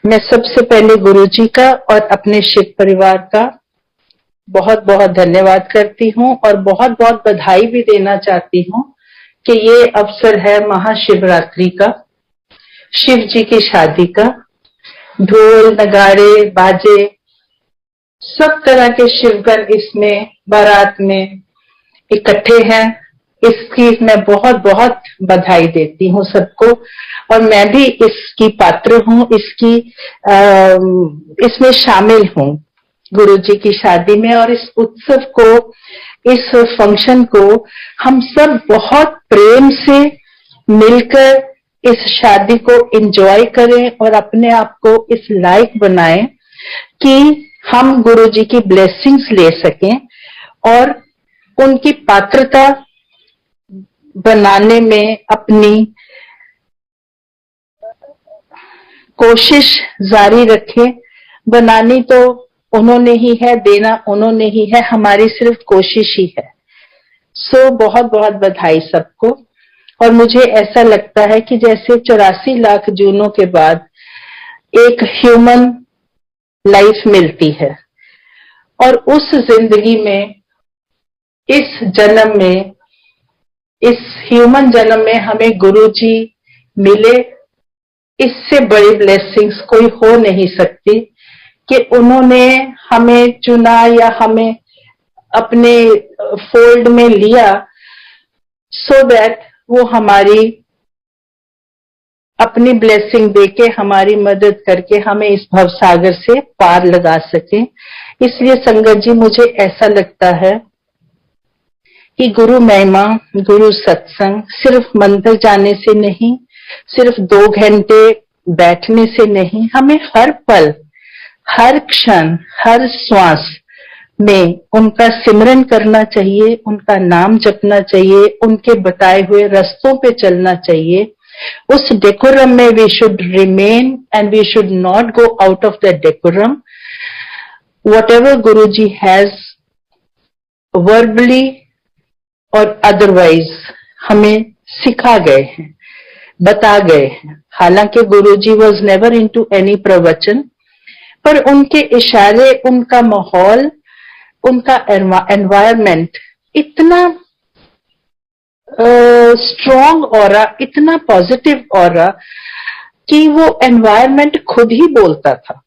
मैं सबसे पहले गुरुजी का और अपने शिव परिवार का बहुत बहुत धन्यवाद करती हूँ और बहुत बहुत बधाई भी देना चाहती हूँ कि ये अवसर है महाशिवरात्रि का, शिव जी की शादी का। ढोल नगाड़े बाजे सब तरह के शिवगण इसमें बारात में इकट्ठे हैं। इसकी मैं बहुत बहुत बधाई देती हूँ सबको, और मैं भी इसकी पात्र हूँ, इसमें शामिल हूँ गुरुजी की शादी में। और इस उत्सव को, इस फंक्शन को हम सब बहुत प्रेम से मिलकर इस शादी को एंजॉय करें और अपने आप को इस लायक बनाएं कि हम गुरुजी की ब्लेसिंग्स ले सकें और उनकी पात्रता बनाने में अपनी कोशिश जारी रखें। बनानी तो उन्होंने ही है, देना उन्होंने ही है, हमारी सिर्फ कोशिश ही है। सो बहुत बहुत बधाई सबको। और मुझे ऐसा लगता है कि जैसे 84 लाख जूनों के बाद एक ह्यूमन लाइफ मिलती है, और उस जिंदगी में, इस जन्म में, इस ह्यूमन जन्म में हमें गुरुजी मिले, इससे बड़ी ब्लेसिंग्स कोई हो नहीं सकती कि उन्होंने हमें चुना या हमें अपने फोल्ड में लिया, सो दैट वो हमारी अपनी ब्लेसिंग देके, हमारी मदद करके हमें इस भवसागर से पार लगा सके। इसलिए संगत जी, मुझे ऐसा लगता है कि गुरु महिमा, गुरु सत्संग सिर्फ मंदिर जाने से नहीं, सिर्फ 2 घंटे बैठने से नहीं, हमें हर पल, हर क्षण, हर श्वास में उनका सिमरन करना चाहिए, उनका नाम जपना चाहिए, उनके बताए हुए रास्तों पे चलना चाहिए। उस डेकोरम में we should remain and we should not go out of the decorum. whatever Guruji has verbally और अदरवाइज हमें सिखा गए हैं, बता गए हैं। हालांकि Guruji was never into any प्रवचन, पर उनके इशारे, उनका माहौल, उनका एनवायरमेंट इतना स्ट्रॉन्ग ऑरा, इतना पॉजिटिव ऑरा कि वो एनवायरमेंट खुद ही बोलता था।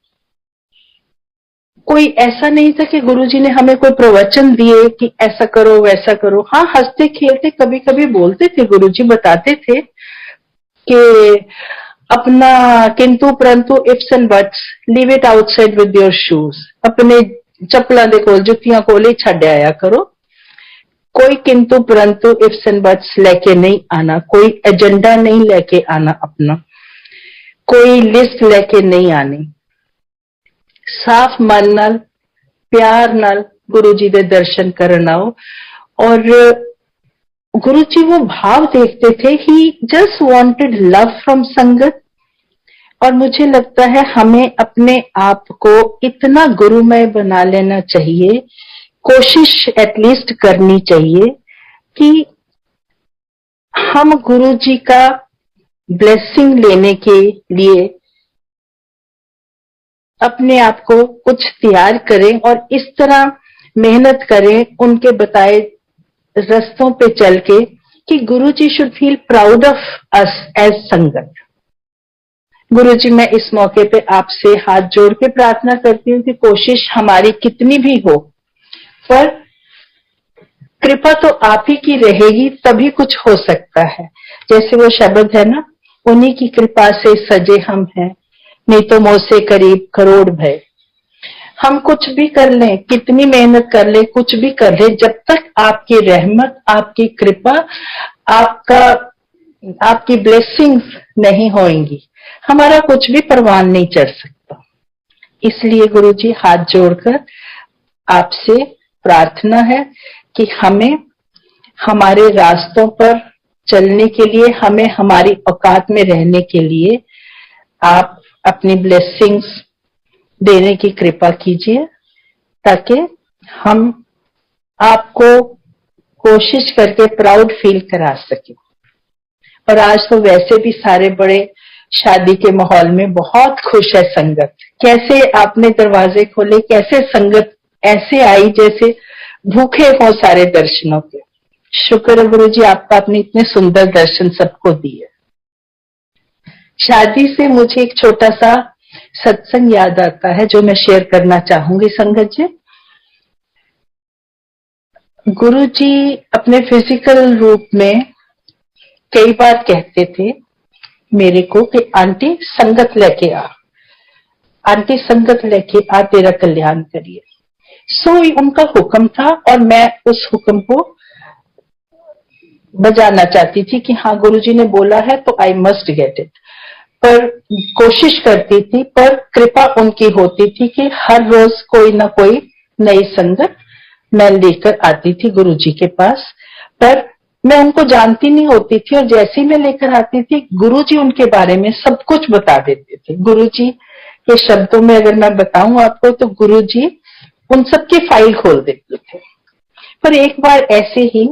कोई ऐसा नहीं था कि गुरुजी ने हमें कोई प्रवचन दिए कि ऐसा करो वैसा करो। हाँ, हंसते खेलते कभी कभी बोलते थे गुरुजी, बताते थे कि अपना किंतु परंतु ifs and buts leave it outside with your shoes. अपने चप्पलों दे कोल, जुत्तियां कोल ही छड़ आया करो। कोई किंतु परंतु इफ्स एंड बट्स लेके नहीं आना, कोई एजेंडा नहीं लेके आना अपना, कोई लिस्ट लेके नहीं आनी। साफ मन नाल, प्यार नाल गुरुजी दे दर्शन करन आओ। और गुरुजी वो भाव देखते थे, ही जस्ट वांटेड लव फ्रॉम संगत। और मुझे लगता है हमें अपने आप को इतना गुरुमय बना लेना चाहिए, कोशिश एटलीस्ट करनी चाहिए कि हम गुरुजी का ब्लेसिंग लेने के लिए अपने आप को कुछ तैयार करें और इस तरह मेहनत करें उनके बताए रास्तों पे चल के कि Guruji should feel proud of us as sangat. Guruji, मैं इस मौके पे आपसे हाथ जोड़ के प्रार्थना करती हूँ कि कोशिश हमारी कितनी भी हो, पर कृपा तो आप ही की रहेगी, तभी कुछ हो सकता है। जैसे वो शब्द है ना, उन्हीं की कृपा से सजे हम हैं, नहीं तो मुझसे करीब करोड़ भय। हम कुछ भी कर लें, कितनी मेहनत कर ले, कुछ भी कर ले, जब तक आपकी रहमत, आपकी कृपा, आपकी ब्लेसिंग्स नहीं होंगी, हमारा कुछ भी परवान नहीं चढ़ सकता। इसलिए गुरुजी, हाथ जोड़कर आपसे प्रार्थना है कि हमें हमारे रास्तों पर चलने के लिए, हमें हमारी औकात में रहने के लिए आप अपनी ब्लेसिंग्स देने की कृपा कीजिए, ताकि हम आपको कोशिश करके प्राउड फील करा सके। और आज तो वैसे भी सारे बड़े शादी के माहौल में बहुत खुश है संगत। कैसे आपने दरवाजे खोले, कैसे संगत ऐसे आई जैसे भूखे हो सारे दर्शनों के। शुक्र है गुरु जी आपका, आपने इतने सुंदर दर्शन सबको दिए। शादी से मुझे एक छोटा सा सत्संग याद आता है जो मैं शेयर करना चाहूंगी संगत जी। गुरु जी अपने फिजिकल रूप में कई बार कहते थे मेरे को कि आंटी संगत लेके आ, आंटी संगत लेके आ, तेरा कल्याण करिए। सो उनका हुक्म था और मैं उस हुक्म को बजाना चाहती थी कि हाँ गुरुजी ने बोला है तो आई मस्ट गेट इट। पर कोशिश करती थी, पर कृपा उनकी होती थी कि हर रोज कोई ना कोई नई संगत मैं लेकर आती थी गुरुजी के पास। पर मैं उनको जानती नहीं होती थी और जैसे ही मैं लेकर आती थी गुरुजी उनके बारे में सब कुछ बता देते थे। गुरुजी के शब्दों में अगर मैं बताऊं आपको तो गुरुजी उन सबकी फाइल खोल देते थे। पर एक बार ऐसे ही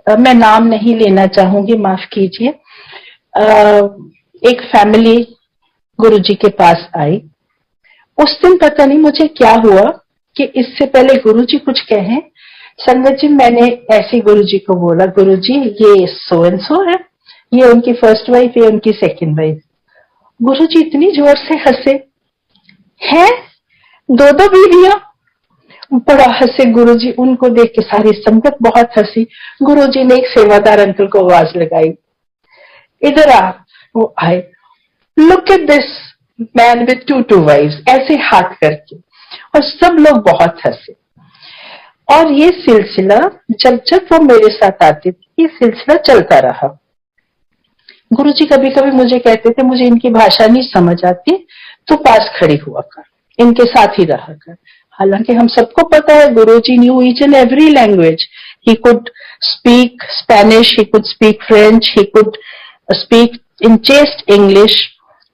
मैं नाम नहीं लेना चाहूंगी, माफ कीजिए, एक फैमिली गुरुजी के पास आई। उस दिन पता नहीं मुझे क्या हुआ कि इससे पहले गुरुजी कुछ कहें, संगत जी मैंने ऐसे गुरुजी को बोला, गुरुजी ये सो एंड सो है, ये उनकी फर्स्ट वाइफ, ये उनकी सेकंड वाइफ। गुरुजी इतनी जोर से हंसे, हैं दो दो बीवियां। बड़ा हंसे गुरुजी, उनको देख के सारी संगत बहुत हंसी। गुरुजी ने एक सेवादार अंकल को आवाज लगाई, इधर आ। वो आए, look at this man with two wifes, ऐसे हाथ करके, और सब लोग बहुत हंसे। और ये सिलसिला जब जब वो मेरे साथ आते थे ये सिलसिला चलता रहा। गुरुजी कभी कभी मुझे कहते थे मुझे इनकी भाषा नहीं समझ आती, तो पास खड़ी हुआ कर, इनके साथ ही रहा कर। हालांकि हम सबको पता है Guruji knew each and every language. He could speak Spanish, he could speak French, he could speak in chaste English.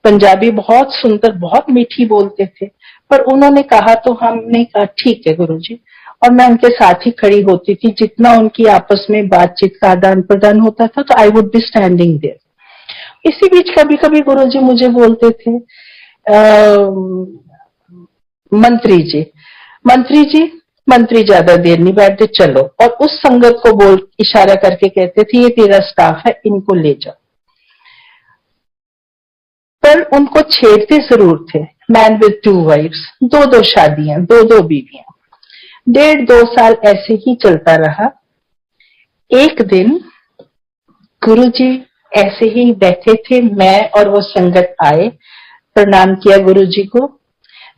Punjabi बहुत सुंदर, बहुत मीठी बोलते थे। पर उन्होंने कहा तो हमने कहा ठीक है गुरुजी, और मैं उनके साथ ही खड़ी होती थी। जितना उनकी आपस में बातचीत का आदान प्रदान होता था तो I would be standing there. इसी बीच कभी कभी गुरुजी मुझे बोलते थे मंत्री जी, मंत्री जी, मंत्री ज्यादा देर नहीं बैठते, चलो। और उस संगत को बोल इशारा करके कहते थे ये तेरा स्टाफ है, इनको ले जाओ। पर उनको छेड़ते जरूर थे। मैन विद टू वाइफ्स, दो दो शादियां, दो दो बीवियां। 1.5-2 साल ऐसे ही चलता रहा। एक दिन गुरुजी ऐसे ही बैठे थे, मैं और वो संगत आए, प्रणाम किया गुरुजी को।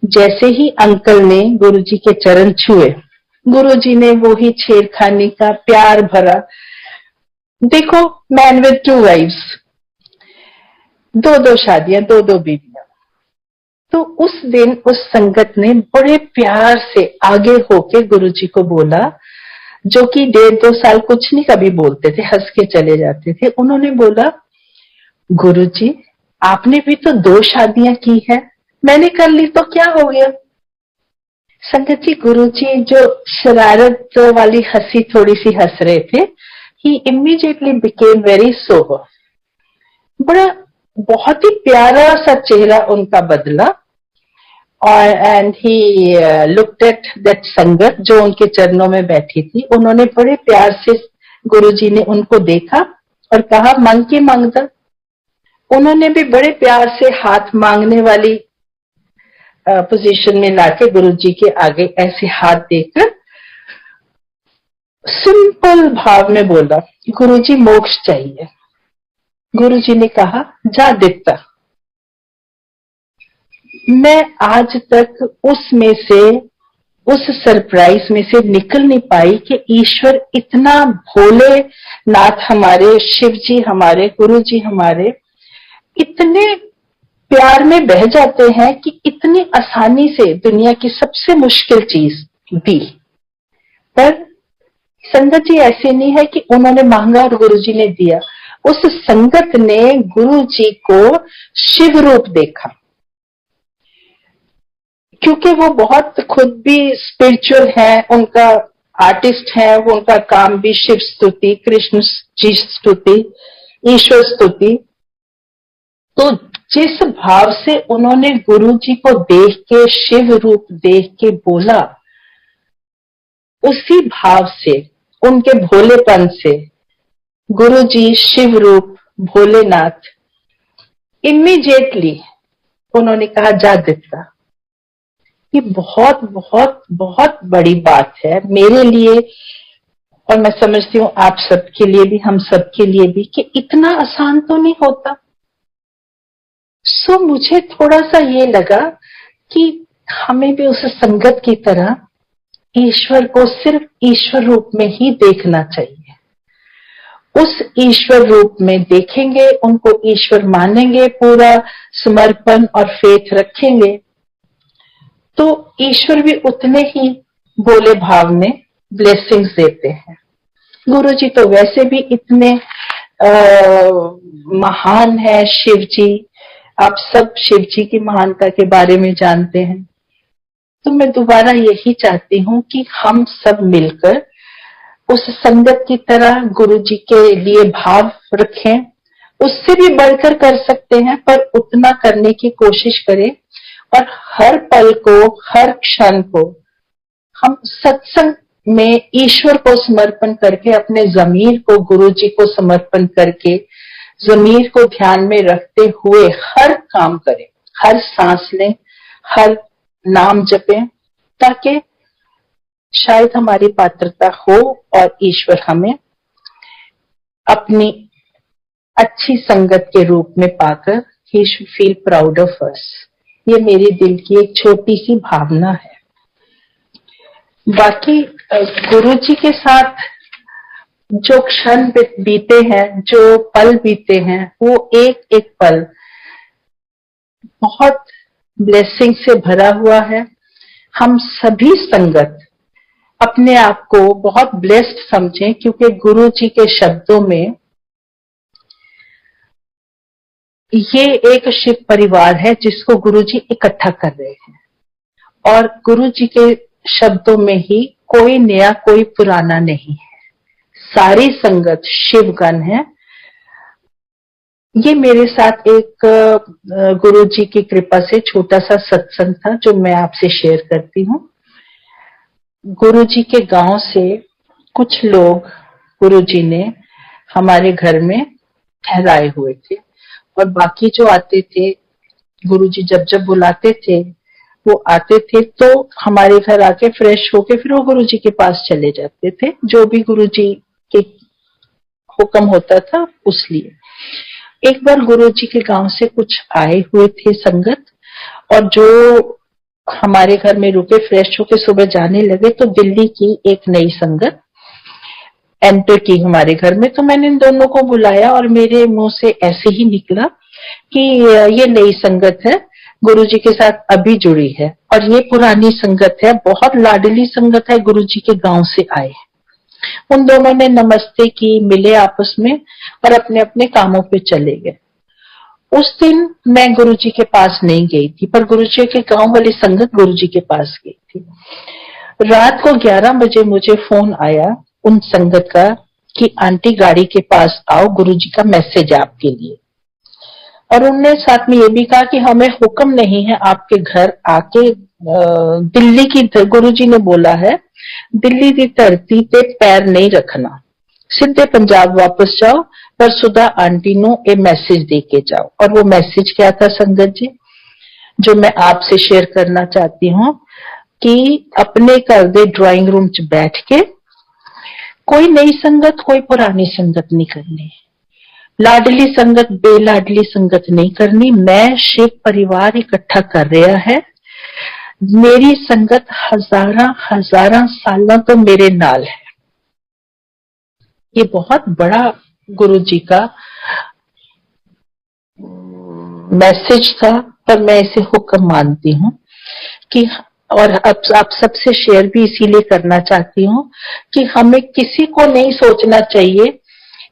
जैसे ही अंकल ने गुरुजी के चरण छुए, गुरुजी ने वो ही छेड़खानी का प्यार भरा, देखो मैन विद टू वाइफ्स, दो दो शादियां, दो दो बीवियां। तो उस दिन उस संगत ने बड़े प्यार से आगे होके गुरुजी को बोला, जो कि 1.5-2 साल कुछ नहीं कभी बोलते थे, हंस के चले जाते थे। उन्होंने बोला गुरुजी आपने भी तो 2 शादियां की है, मैंने कर ली तो क्या हो गया। संगत जी गुरुजी जो शरारत वाली हंसी थोड़ी सी हंस रहे थे, ही इमीडिएटली बिकेम वेरी सोबर। बड़ा बहुत ही प्यारा सा चेहरा उनका बदला। और and he looked at that संगत जो उनके चरणों में बैठी थी। उन्होंने बड़े प्यार से, गुरुजी ने उनको देखा और कहा मांग के मांगता। उन्होंने भी बड़े प्यार से हाथ मांगने वाली पोजीशन में लाके गुरुजी के आगे ऐसे हाथ देकर सिंपल भाव में बोला गुरुजी मोक्ष चाहिए। गुरुजी ने कहा जा दिखता। मैं आज तक उसमें से, उस सरप्राइज में से निकल नहीं पाई कि ईश्वर इतना भोले नाथ हमारे, शिव जी हमारे, गुरु जी हमारे इतने प्यार में बह जाते हैं कि इतनी आसानी से दुनिया की सबसे मुश्किल चीज दी। पर संगत जी ऐसे नहीं है कि उन्होंने मांगा और गुरु जी ने दिया। उस संगत ने गुरु जी को शिव रूप देखा, क्योंकि वो बहुत खुद भी स्पिरिचुअल है, उनका आर्टिस्ट है, वो उनका काम भी शिव स्तुति, कृष्ण जी स्तुति, ईश्वर स्तुति। तो जिस भाव से उन्होंने गुरु जी को देख के, शिव रूप देख के बोला, उसी भाव से, उनके भोलेपन से गुरु जी, शिव रूप, भोलेनाथ, इमीडिएटली उन्होंने कहा जा दिखता। ये बहुत बहुत बहुत बड़ी बात है मेरे लिए, और मैं समझती हूँ आप सबके लिए भी, हम सबके लिए भी, कि इतना आसान तो नहीं होता। सो मुझे थोड़ा सा ये लगा कि हमें भी उस संगत की तरह ईश्वर को सिर्फ ईश्वर रूप में ही देखना चाहिए। उस ईश्वर रूप में देखेंगे, उनको ईश्वर मानेंगे, पूरा समर्पण और फेथ रखेंगे, तो ईश्वर भी उतने ही भोले भाव में ब्लेसिंग्स देते हैं। गुरु जी तो वैसे भी इतने महान है, शिव जी, आप सब शिव जी की महानता के बारे में जानते हैं। तो मैं दोबारा यही चाहती हूँ कि हम सब मिलकर उस संगत की तरह गुरु जी के लिए भाव रखें। उससे भी बढ़कर कर सकते हैं, पर उतना करने की कोशिश करें, और हर पल को, हर क्षण को हम सत्संग में ईश्वर को समर्पण करके, अपने जमीर को गुरु जी को समर्पण करके, जमीर को ध्यान में रखते हुए हर काम करें, हर सांस लें, हर नाम जपें, ताकि शायद हमारी पात्रता हो और ईश्वर हमें अपनी अच्छी संगत के रूप में पाकर he should feel proud of us। ये मेरे दिल की एक छोटी सी भावना है। बाकी गुरु जी के साथ जो क्षण बीते हैं, जो पल बीते हैं, वो एक एक पल बहुत ब्लेसिंग से भरा हुआ है। हम सभी संगत अपने आप को बहुत ब्लेस्ड समझें, क्योंकि गुरु जी के शब्दों में ये एक शिव परिवार है जिसको गुरु जी इकट्ठा कर रहे हैं, और गुरु जी के शब्दों में ही कोई नया कोई पुराना नहीं है, सारी संगत शिवगण है। ये मेरे साथ एक गुरु जी की कृपा से छोटा सा सत्संग था जो मैं आपसे शेयर करती हूँ। गुरु जी के गांव से कुछ लोग गुरु जी ने हमारे घर में ठहराए हुए थे, और बाकी जो आते थे, गुरु जी जब जब बुलाते थे वो आते थे, तो हमारे घर आके फ्रेश होके फिर वो गुरु जी के पास चले जाते थे, जो भी गुरु जी के हुक्म होता था उस लिए। एक बार गुरु जी के गांव से कुछ आए हुए थे संगत, और जो हमारे घर में रुके, फ्रेश होके सुबह जाने लगे, तो दिल्ली की एक नई संगत एंटर की हमारे घर में। तो मैंने इन दोनों को बुलाया, और मेरे मुंह से ऐसे ही निकला कि ये नई संगत है, गुरु जी के साथ अभी जुड़ी है, और ये पुरानी संगत है, बहुत लाडली संगत है, गुरु जी के गांव से आए। उन दोनों ने नमस्ते की, मिले आपस में, और अपने अपने कामों पे चले गए। उस दिन मैं गुरु जी के पास नहीं गई थी, पर गुरु जी के गांव वाली संगत गुरु जी के पास गई थी। रात को 11 बजे मुझे फोन आया उन संगत का कि आंटी गाड़ी के पास आओ, गुरु जी का मैसेज है आपके लिए। और उनने साथ में ये भी कहा कि हमें हुक्म नहीं है आपके घर आके, दिल्ली की, गुरु जी ने बोला है दिल्ली की धरती पे पैर नहीं रखना, सीधे पंजाब वापस जाओ, पर सुधा आंटी नो ये मैसेज दे के जाओ। और वो मैसेज क्या था संगत जी, जो मैं आपसे शेयर करना चाहती हूँ, कि अपने घर दे ड्राइंग रूम च बैठ के कोई नई संगत कोई पुरानी संगत नहीं करनी, लाडली संगत बेलाडली संगत नहीं करनी। मैं शिव परिवार इकट्ठा कर रहा है, मेरी संगत हजारा सालों तो मेरे नाल है। ये बहुत बड़ा गुरु जी का मैसेज था, पर मैं इसे हुक्म मानती हूँ कि, और अब आप सबसे शेयर भी इसीलिए करना चाहती हूँ कि हमें किसी को नहीं सोचना चाहिए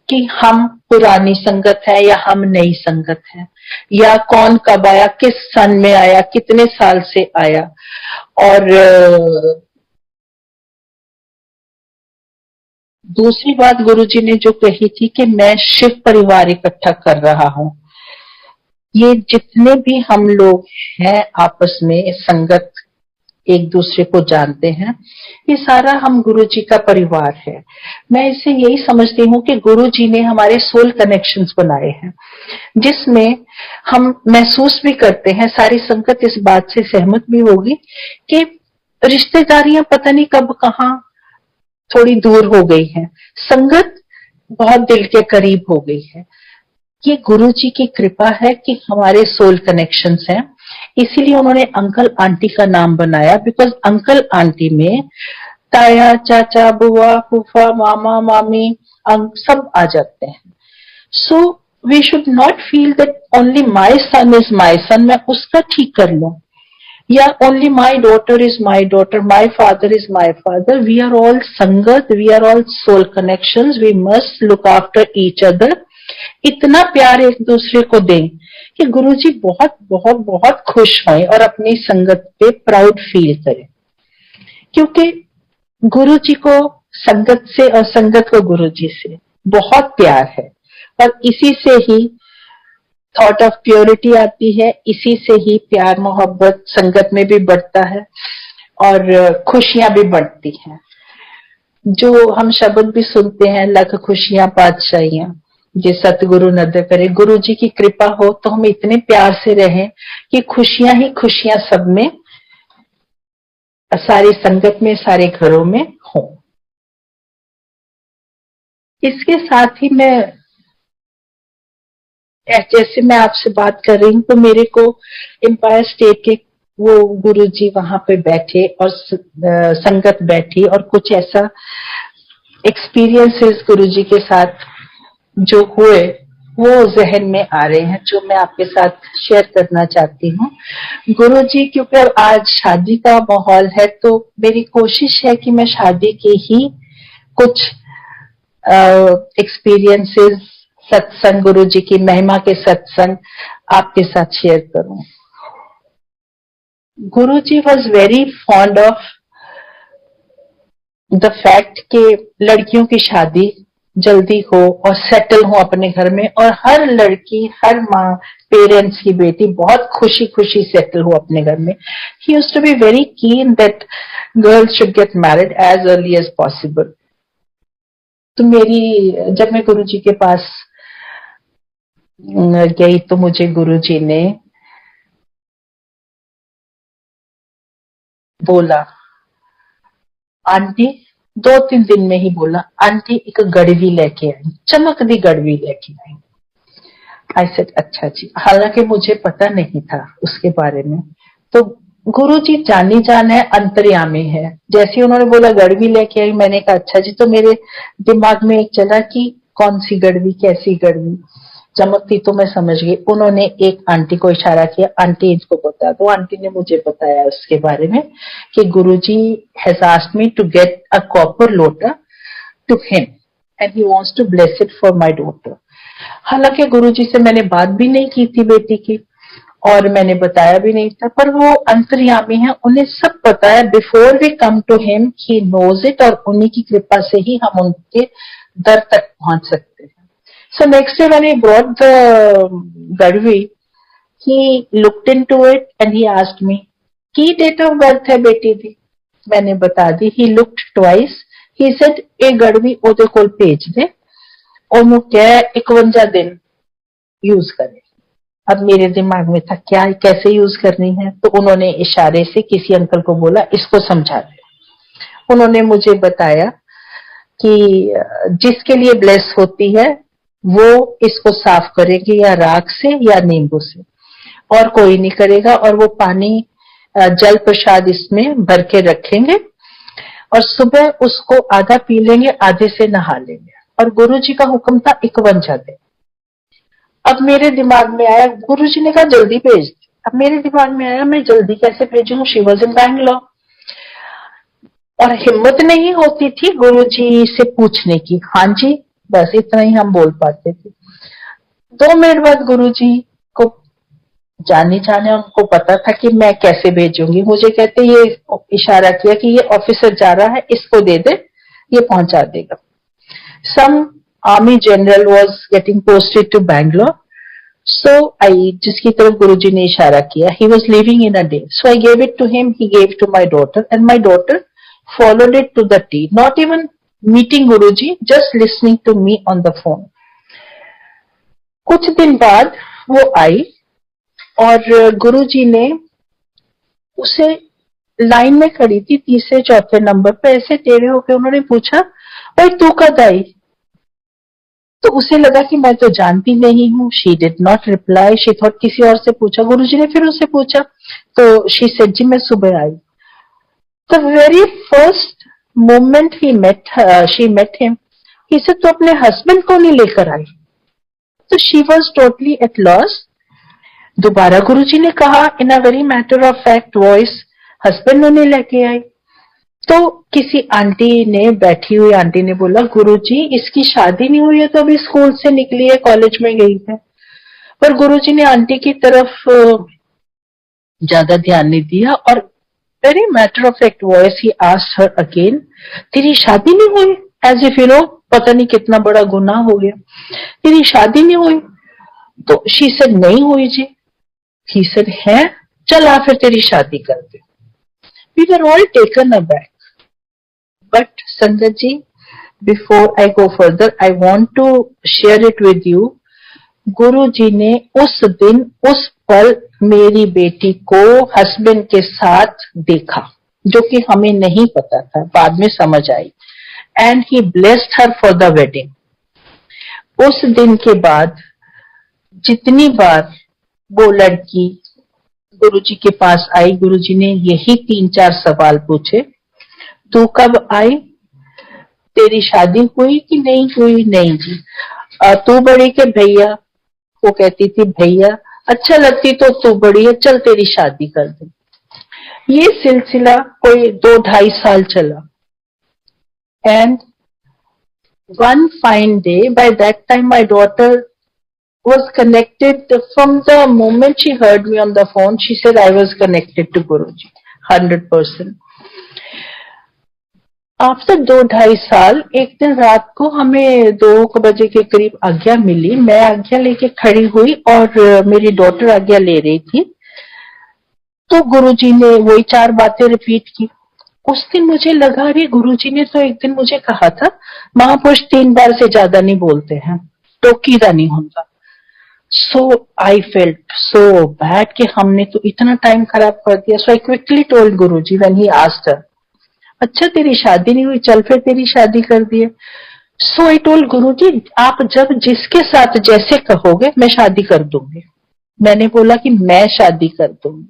कि हम पुरानी संगत है या हम नई संगत है, या कौन कब आया, किस सन में आया, कितने साल से आया। और दूसरी बात गुरुजी ने जो कही थी कि मैं शिव परिवार इकट्ठा कर रहा हूं, ये जितने भी हम लोग हैं आपस में संगत एक दूसरे को जानते हैं, ये सारा हम गुरु जी का परिवार है। मैं इससे यही समझती हूँ कि गुरु जी ने हमारे सोल कनेक्शंस बनाए हैं, जिसमें हम महसूस भी करते हैं, सारी संगत इस बात से सहमत भी होगी कि रिश्तेदारियां पता नहीं कब कहाँ थोड़ी दूर हो गई हैं, संगत बहुत दिल के करीब हो गई है। ये गुरु जी की कृपा है कि हमारे सोल कनेक्शंस हैं, इसीलिए उन्होंने अंकल आंटी का नाम बनाया, बिकॉज अंकल आंटी में ताया चाचा बुआ फूफा मामा मामी सब आ जाते हैं। So we should not feel that only my son is my son, मैं उसका ठीक कर लूं, या only my daughter is my daughter, my father is my father. We are all sangat, we are all soul connections, we must look after each other. इतना प्यार एक दूसरे को दें कि गुरुजी बहुत बहुत बहुत खुश हों और अपनी संगत पे प्राउड फील करें, क्योंकि गुरुजी को संगत से और संगत को गुरुजी से बहुत प्यार है, और इसी से ही थॉट ऑफ प्योरिटी आती है, इसी से ही प्यार मोहब्बत संगत में भी बढ़ता है और खुशियां भी बढ़ती हैं। जो हम शब्द भी सुनते हैं, लख खुशियां पातशाहियां, ये सतगुरु नदर करे। गुरु जी की कृपा हो तो हम इतने प्यार से रहें कि खुशियां ही खुशियां सब में, सारी संगत में, सारे घरों में हो। इसके साथ ही मैं, जैसे मैं आपसे बात कर रही हूँ तो मेरे को एम्पायर स्टेट के वो गुरु जी वहां पे बैठे और संगत बैठी, और कुछ ऐसा एक्सपीरियंसेस गुरु जी के साथ जो हुए वो जहन में आ रहे हैं, जो मैं आपके साथ शेयर करना चाहती हूँ। गुरु जी, क्योंकि अब आज शादी का माहौल है तो मेरी कोशिश है कि मैं शादी के ही कुछ एक्सपीरियंसेस, सत्संग, गुरु जी की महिमा के सत्संग आपके साथ शेयर करूं। Guru ji was very fond of the fact कि लड़कियों की शादी जल्दी हो और सेटल हो अपने घर में, और हर लड़की, हर माँ, पेरेंट्स की बेटी बहुत खुशी खुशी सेटल हो अपने घर में। He used to be very keen that girls should get married as early as possible. तो जब मैं गुरु जी के पास गई तो मुझे गुरु जी ने बोला, आंटी, 2-3 दिन में ही बोला, आंटी एक गड़वी लेके आई, चमकदी गड़वी लेके आई। आई सेड अच्छा जी, हालांकि मुझे पता नहीं था उसके बारे में। तो गुरु जी जानी जान है, अंतर्यामी है। जैसे उन्होंने बोला गड़वी लेके आई, मैंने कहा अच्छा जी। तो मेरे दिमाग में एक चला कि कौन सी गड़वी, कैसी गड़वी, चमकती, तो मैं समझ गई। उन्होंने एक आंटी को इशारा किया, आंटी इनको बता दो। आंटी ने मुझे बताया उसके बारे में कि Guruji has asked me to get a copper lota to him and he wants to bless it for my daughter. हालांकि गुरुजी से मैंने बात भी नहीं की थी बेटी की, और मैंने बताया भी नहीं था, पर वो अंतर्यामी है, उन्हें सब पता है। Before we come to him he knows it, और उन्हीं की कृपा से ही हम उनके दर तक पहुंच सकते हैं। So next day when he brought the Gadvi, he looked into it and he asked me, की डेट ऑफ बर्थ है बेटी दी? मैंने बता दी। He looked twice. He said, ए गड़वी ओदे कोल भेज दे, ओनू क्या 51 दिन यूज करे। अब मेरे दिमाग में था क्या, कैसे यूज करनी है? तो उन्होंने इशारे से किसी अंकल को बोला, इसको समझा दे। उन्होंने मुझे बताया कि जिसके लिए ब्लेस होती है वो इसको साफ करेंगे, या राख से या नींबू से, और कोई नहीं करेगा। और वो पानी, जल प्रसाद इसमें भर के रखेंगे, और सुबह उसको आधा पी लेंगे, आधे से नहा लेंगे। और गुरु जी का हुक्म था 51 दिन। अब मेरे दिमाग में आया, गुरु जी ने कहा जल्दी भेज दे। अब मेरे दिमाग में आया, मैं जल्दी कैसे भेजूं? शी वाज इन बैंगलोर, और हिम्मत नहीं होती थी गुरु जी से पूछने की। हाँ जी, बस इतना ही हम बोल पाते थे। 2 मिनट बाद गुरु जी को जाने उनको पता था कि मैं कैसे भेजूंगी। मुझे कहते, ये इशारा किया कि ये ऑफिसर जा रहा है, इसको दे दे, ये पहुंचा देगा। Some army general was getting posted to Bangalore, So I, जिसकी तरफ गुरुजी ने इशारा किया, he was leaving in a day. So I gave it to him, he gave to my daughter, and my daughter followed it to the T. Not even meeting Guruji, just listening to me on the phone. कुछ दिन बाद वो आई और गुरुजी ने उसे line में खड़ी थी तीसरे चौथे नंबर पे, ऐसे टेढ़े होकर उन्होंने पूछा, भाई तू कब आई? तो उसे लगा कि मैं तो जानती नहीं हूँ. She did not reply, she thought किसी और से पूछा. गुरुजी ने फिर उससे पूछा तो शी सेड जी मैं सुबह आई. The very first moment she met him, he said तो अपने हस्बैंड को नहीं लेकर आई. तो she was totally at loss. दोबारा गुरुजी ने कहा in a very matter of fact voice, husband उन्हें लेके आई. तो किसी आंटी ने, बैठी हुई आंटी ने बोला, गुरुजी इसकी शादी नहीं हुई है तो अभी स्कूल से निकली है, कॉलेज में गई है. पर गुरुजी ने आंटी की तरफ ज्यादा ध्यान नहीं दिया और very matter of fact voice he asked her again, तेरी शादी नहीं हुई? एज इफ यू नो, पता नहीं कितना बड़ा गुनाह हो गया, तेरी शादी नहीं हुई? तो शी सेड नहीं हुई जी. ही सेड है, चल आ फिर तेरी शादी कर दे. We were all taken aback. But Sangat ji, before I go further, I want to share it with you. गुरु जी ने उस दिन, उस पल मेरी बेटी को हस्बैंड के साथ देखा, जो कि हमें नहीं पता था, बाद में समझ आई. And he blessed her for the wedding. उस दिन के बाद जितनी बार वो लड़की गुरु जी के पास आई, गुरु जी ने यही 3-4 सवाल पूछे. तू कब आई? तेरी शादी हुई कि नहीं हुई? नहीं जी. तू बड़ी के भैया? वो कहती थी भैया. अच्छा लगती तो तू बड़ी है, चल तेरी शादी कर दे. ये सिलसिला कोई 2-2.5 साल चला. And one fine day, by that time my daughter was connected from the moment she heard me on the phone. She said I was connected to Guruji 100%. After 2-2.5 साल एक दिन रात को हमें 2 बजे के करीब आज्ञा मिली. मैं आज्ञा लेके खड़ी हुई और मेरी डॉटर आज्ञा ले रही थी. तो गुरुजी ने वही 4 बातें रिपीट की. उस दिन मुझे लगा अरे गुरुजी ने तो एक दिन मुझे कहा था महापुरुष 3 बार से ज्यादा नहीं बोलते हैं, टोकीदा नहीं होता. सो आई फेल्ट सो बैड कि हमने तो इतना टाइम खराब कर दिया. So I quickly told Guruji when he asked her, अच्छा तेरी शादी नहीं हुई, चल फिर तेरी शादी कर दिए. सो आई टोल्ड गुरुजी आप जब जिसके साथ जैसे कहोगे मैं शादी कर दूंगी. मैंने बोला कि मैं शादी कर दूंगी.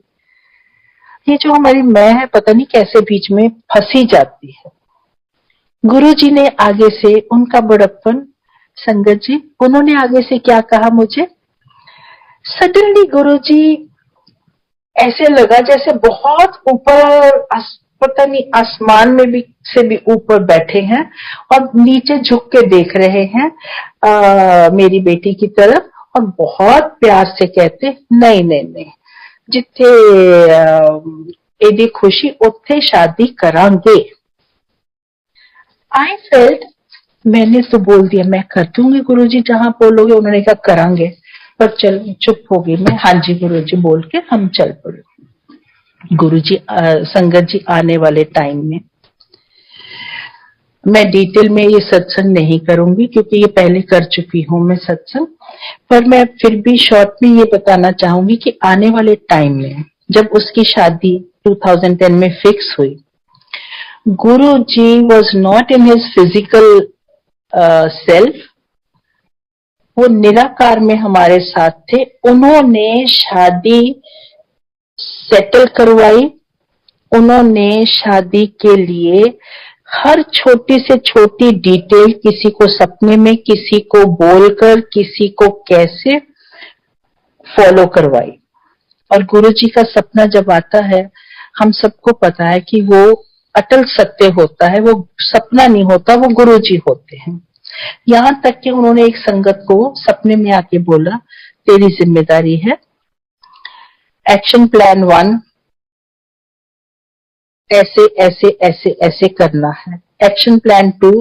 ये जो हमारी मैं है पता नहीं कैसे बीच में फंसी जाती है. गुरुजी ने आगे से उनका बड़प्पन, संगत जी उन्होंने आगे से क्या कहा मुझे, सडनली गुरुजी ऐसे लगा जैसे बहुत ऊपर, पता नहीं आसमान में भी से भी ऊपर बैठे हैं और नीचे झुक के देख रहे हैं मेरी बेटी की तरफ और बहुत प्यार से कहते नहीं नहीं नहीं, जिथे एदी खुशी उत्थे शादी करांगे. आई फेल्ट, मैंने तो बोल दिया मैं कर दूंगी गुरुजी जहां बोलोगे. उन्होंने कहा करांगे, पर चल चुप हो गई मैं. हाँ जी गुरुजी बोल के हम चल पड़े. गुरुजी संगत जी आने वाले टाइम में मैं डिटेल में ये सत्संग नहीं करूंगी क्योंकि ये पहले कर चुकी हूं मैं सत्संग, पर मैं फिर भी शॉर्ट में ये बताना चाहूंगी कि आने वाले टाइम में जब उसकी शादी 2010 में फिक्स हुई, Guru ji was not in his physical self, वो निराकार में हमारे साथ थे. उन्होंने शादी सेटल करवाई. उन्होंने शादी के लिए हर छोटी से छोटी डिटेल, किसी को सपने में, किसी को बोलकर, किसी को कैसे फॉलो करवाई. और गुरुजी का सपना जब आता है हम सबको पता है कि वो अटल सत्य होता है, वो सपना नहीं होता, वो गुरुजी होते हैं. यहां तक कि उन्होंने एक संगत को सपने में आके बोला तेरी जिम्मेदारी है एक्शन प्लान 1 ऐसे ऐसे ऐसे ऐसे करना है, एक्शन प्लान 2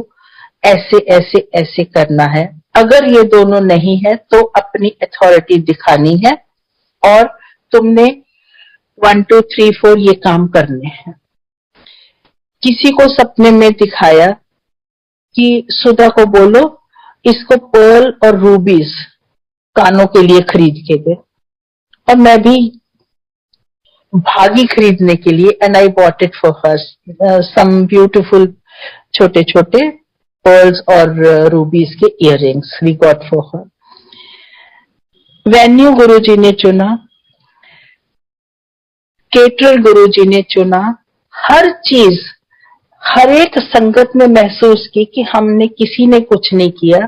ऐसे ऐसे ऐसे करना है. अगर ये दोनों नहीं है तो अपनी अथॉरिटी दिखानी है और तुमने 1 2 3 4 ये काम करने हैं। किसी को सपने में दिखाया कि सुधा को बोलो इसको पर्ल और रूबीज कानों के लिए खरीद के दे, और मैं भी भागी खरीदने के लिए, and I bought it for her some beautiful छोटे छोटे पर्ल्स और रूबीज के earrings we got for her. Venue Guruji ने चुना, केटरर गुरुजी ने चुना, हर चीज हर एक संगत में महसूस की कि हमने किसी ने कुछ नहीं किया।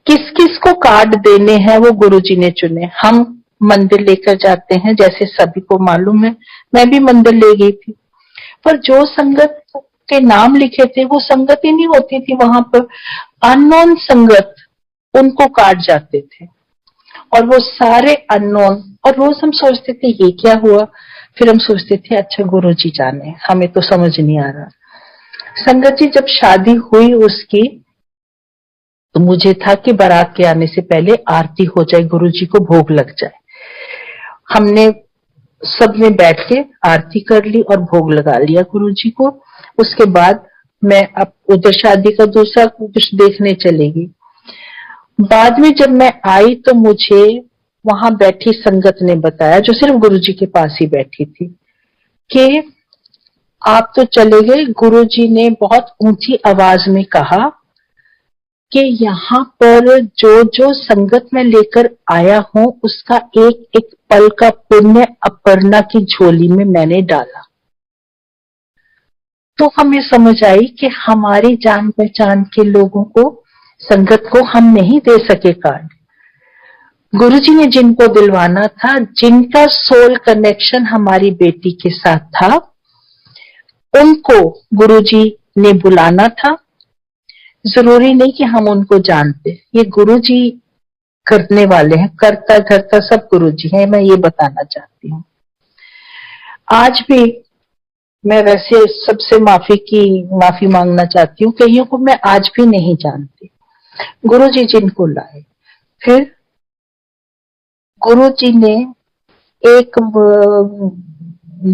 किस किस को कार्ड देने हैं वो गुरुजी ने चुने। हम मंदिर लेकर जाते हैं, जैसे सभी को मालूम है, मैं भी मंदिर ले गई थी, पर जो संगत के नाम लिखे थे वो संगत ही नहीं होती थी वहां पर, अननोन संगत उनको कार्ड जाते थे, और वो सारे अननोन। और रोज हम सोचते थे ये क्या हुआ, फिर हम सोचते थे अच्छा गुरुजी जाने, हमें तो समझ नहीं आ रहा। संगत जी जब शादी हुई उसकी, तो मुझे था कि बारात के आने से पहले आरती हो जाए, गुरुजी को भोग लग जाए। हमने सबने बैठ के आरती कर ली और भोग लगा लिया गुरुजी को। उसके बाद मैं अब उधर शादी का दूसरा कुछ देखने चलेगी। बाद में जब मैं आई तो मुझे वहां बैठी संगत ने बताया, जो सिर्फ गुरुजी के पास ही बैठी थी, कि आप तो चले गए, गुरुजी ने बहुत ऊंची आवाज में कहा कि यहाँ पर जो जो संगत में लेकर आया हूं उसका एक एक पल का पुण्य अपर्णा की झोली में मैंने डाला। तो हमें समझ आई कि हमारी जान पहचान के लोगों को, संगत को हम नहीं दे सके कार्ड। गुरुजी ने जिनको दिलवाना था, जिनका सोल कनेक्शन हमारी बेटी के साथ था, उनको गुरुजी ने बुलाना था। जरूरी नहीं कि हम उनको जानते, ये गुरुजी करने वाले हैं, करता धरता सब गुरुजी हैं, मैं ये बताना चाहती हूँ। आज भी मैं वैसे सबसे माफी मांगना चाहती हूँ, कईयों को मैं आज भी नहीं जानती। गुरुजी जिनको लाए, फिर गुरुजी ने एक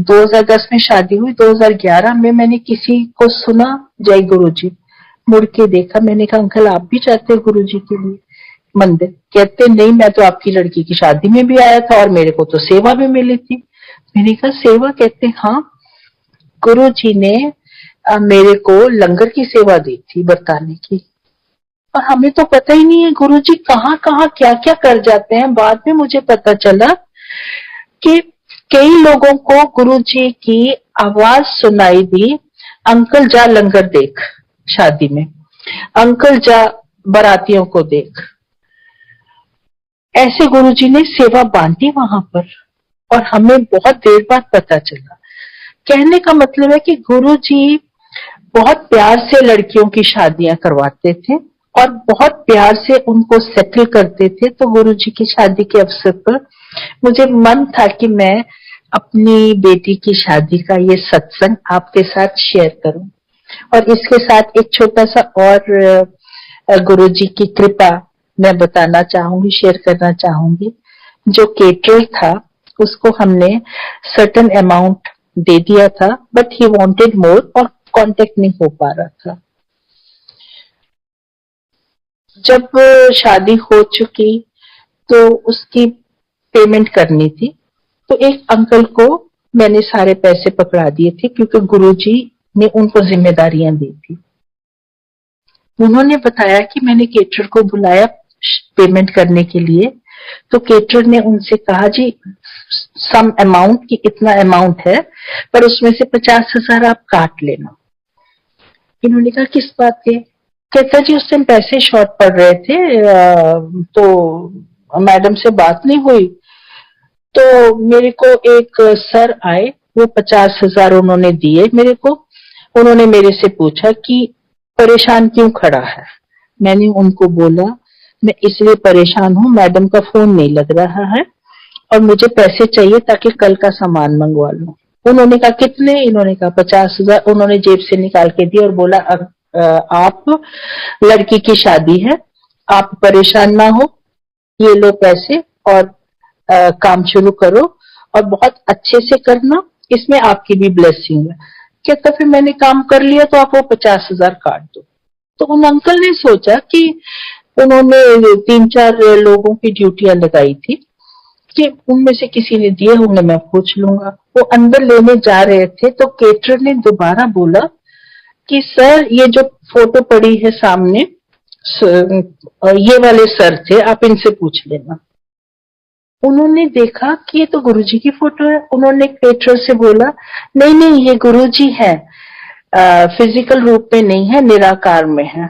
2010 में शादी हुई, 2011 में मैंने किसी को सुना जय गुरुजी, मुड़ के देखा, मैंने कहा अंकल आप भी जाते हैं गुरुजी के लिए मंदिर? कहते नहीं, मैं तो आपकी लड़की की शादी में भी आया था और मेरे को तो सेवा भी मिली थी। मैंने कहा सेवा? कहते हाँ, गुरुजी ने मेरे को लंगर की सेवा दी थी बरताने की। और हमें तो पता ही नहीं है गुरुजी कहाँ कहाँ क्या क्या कर जाते हैं। बाद में मुझे पता चला कि कई लोगों को गुरुजी की आवाज सुनाई दी, अंकल जा लंगर देख शादी में, अंकल जा बारातियों को देख। ऐसे गुरुजी ने सेवा बांटी वहां पर, और हमें बहुत देर बाद पता चला। कहने का मतलब है कि गुरुजी बहुत प्यार से लड़कियों की शादियां करवाते थे और बहुत प्यार से उनको सेटल करते थे। तो गुरुजी की शादी के अवसर पर मुझे मन था कि मैं अपनी बेटी की शादी का ये सत्संग आपके साथ शेयर करूं, और इसके साथ एक छोटा सा और गुरुजी की कृपा मैं बताना चाहूंगी, शेयर करना चाहूंगी। जो केटरर था उसको हमने सर्टेन अमाउंट दे दिया था, बट ही वांटेड मोर और कांटेक्ट नहीं हो पा रहा था। जब शादी हो चुकी तो उसकी पेमेंट करनी थी, तो एक अंकल को मैंने सारे पैसे पकड़ा दिए थे, क्योंकि गुरुजी ने उनको जिम्मेदारियां दी थी। उन्होंने बताया कि मैंने केटरर को बुलाया पेमेंट करने के लिए, तो केटरर ने उनसे कहा जी सम अमाउंट की इतना अमाउंट है, पर उसमें से 50,000 आप काट लेना। इन्होंने कहा किस बात के? कहता जी उस दिन पैसे शॉर्ट पड़ रहे थे, तो मैडम से बात नहीं हुई, तो मेरे को एक सर आए, वो 50,000 उन्होंने दिए मेरे को। उन्होंने मेरे से पूछा कि परेशान क्यों खड़ा है। मैंने उनको बोला मैं इसलिए परेशान हूँ, मैडम का फोन नहीं लग रहा है और मुझे पैसे चाहिए ताकि कल का सामान मंगवा लूं। उन्होंने कहा कितने? इन्होंने कहा 50,000। उन्होंने जेब से निकाल के दिया और बोला आप लड़की की शादी है, आप परेशान ना हो, ये लो पैसे और काम शुरू करो और बहुत अच्छे से करना, इसमें आपकी भी ब्लेसिंग है। कहता फिर मैंने काम कर लिया तो आप वो 50,000 काट दो। तो उन अंकल ने सोचा कि उन्होंने 3-4 लोगों की ड्यूटियां लगाई थी कि उनमें से किसी ने दिए होंगे, मैं पूछ लूंगा। वो अंदर लेने जा रहे थे तो केटर ने दोबारा बोला कि सर ये जो फोटो पड़ी है सामने, ये वाले सर थे, आप इनसे पूछ लेना। उन्होंने देखा कि ये तो गुरुजी की फोटो है। उन्होंने केटर से बोला नहीं नहीं ये गुरुजी है, फिजिकल रूप में नहीं है, निराकार में है।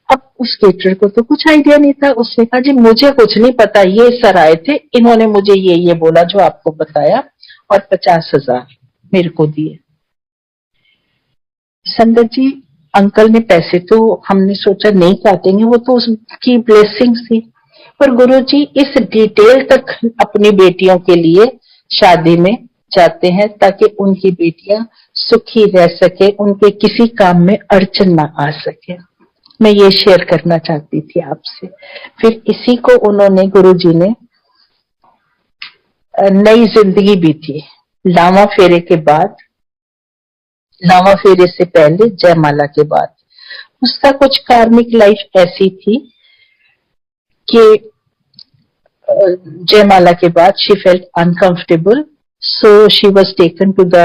अब उस केटर को तो कुछ आइडिया नहीं था। उसने कहा जी मुझे कुछ नहीं पता, ये सर आए थे, इन्होंने मुझे ये बोला जो आपको बताया और 50,000 मेरे को दिए। संगत जी, अंकल ने पैसे तो हमने सोचा नहीं काटेंगे, वो तो उसकी ब्लेसिंग थी, पर गुरुजी इस डिटेल तक अपनी बेटियों के लिए शादी में जाते हैं ताकि उनकी बेटियां सुखी रह सके, उनके किसी काम में अड़चन ना आ सके। मैं ये शेयर करना चाहती थी आपसे। फिर इसी को उन्होंने, गुरुजी ने नई जिंदगी भी थी। लावा फेरे के बाद, लावा फेरे से पहले, जयमाला के बाद उसका कुछ कार्मिक लाइफ ऐसी थी कि जयमाला के बाद she felt uncomfortable, so she was taken to the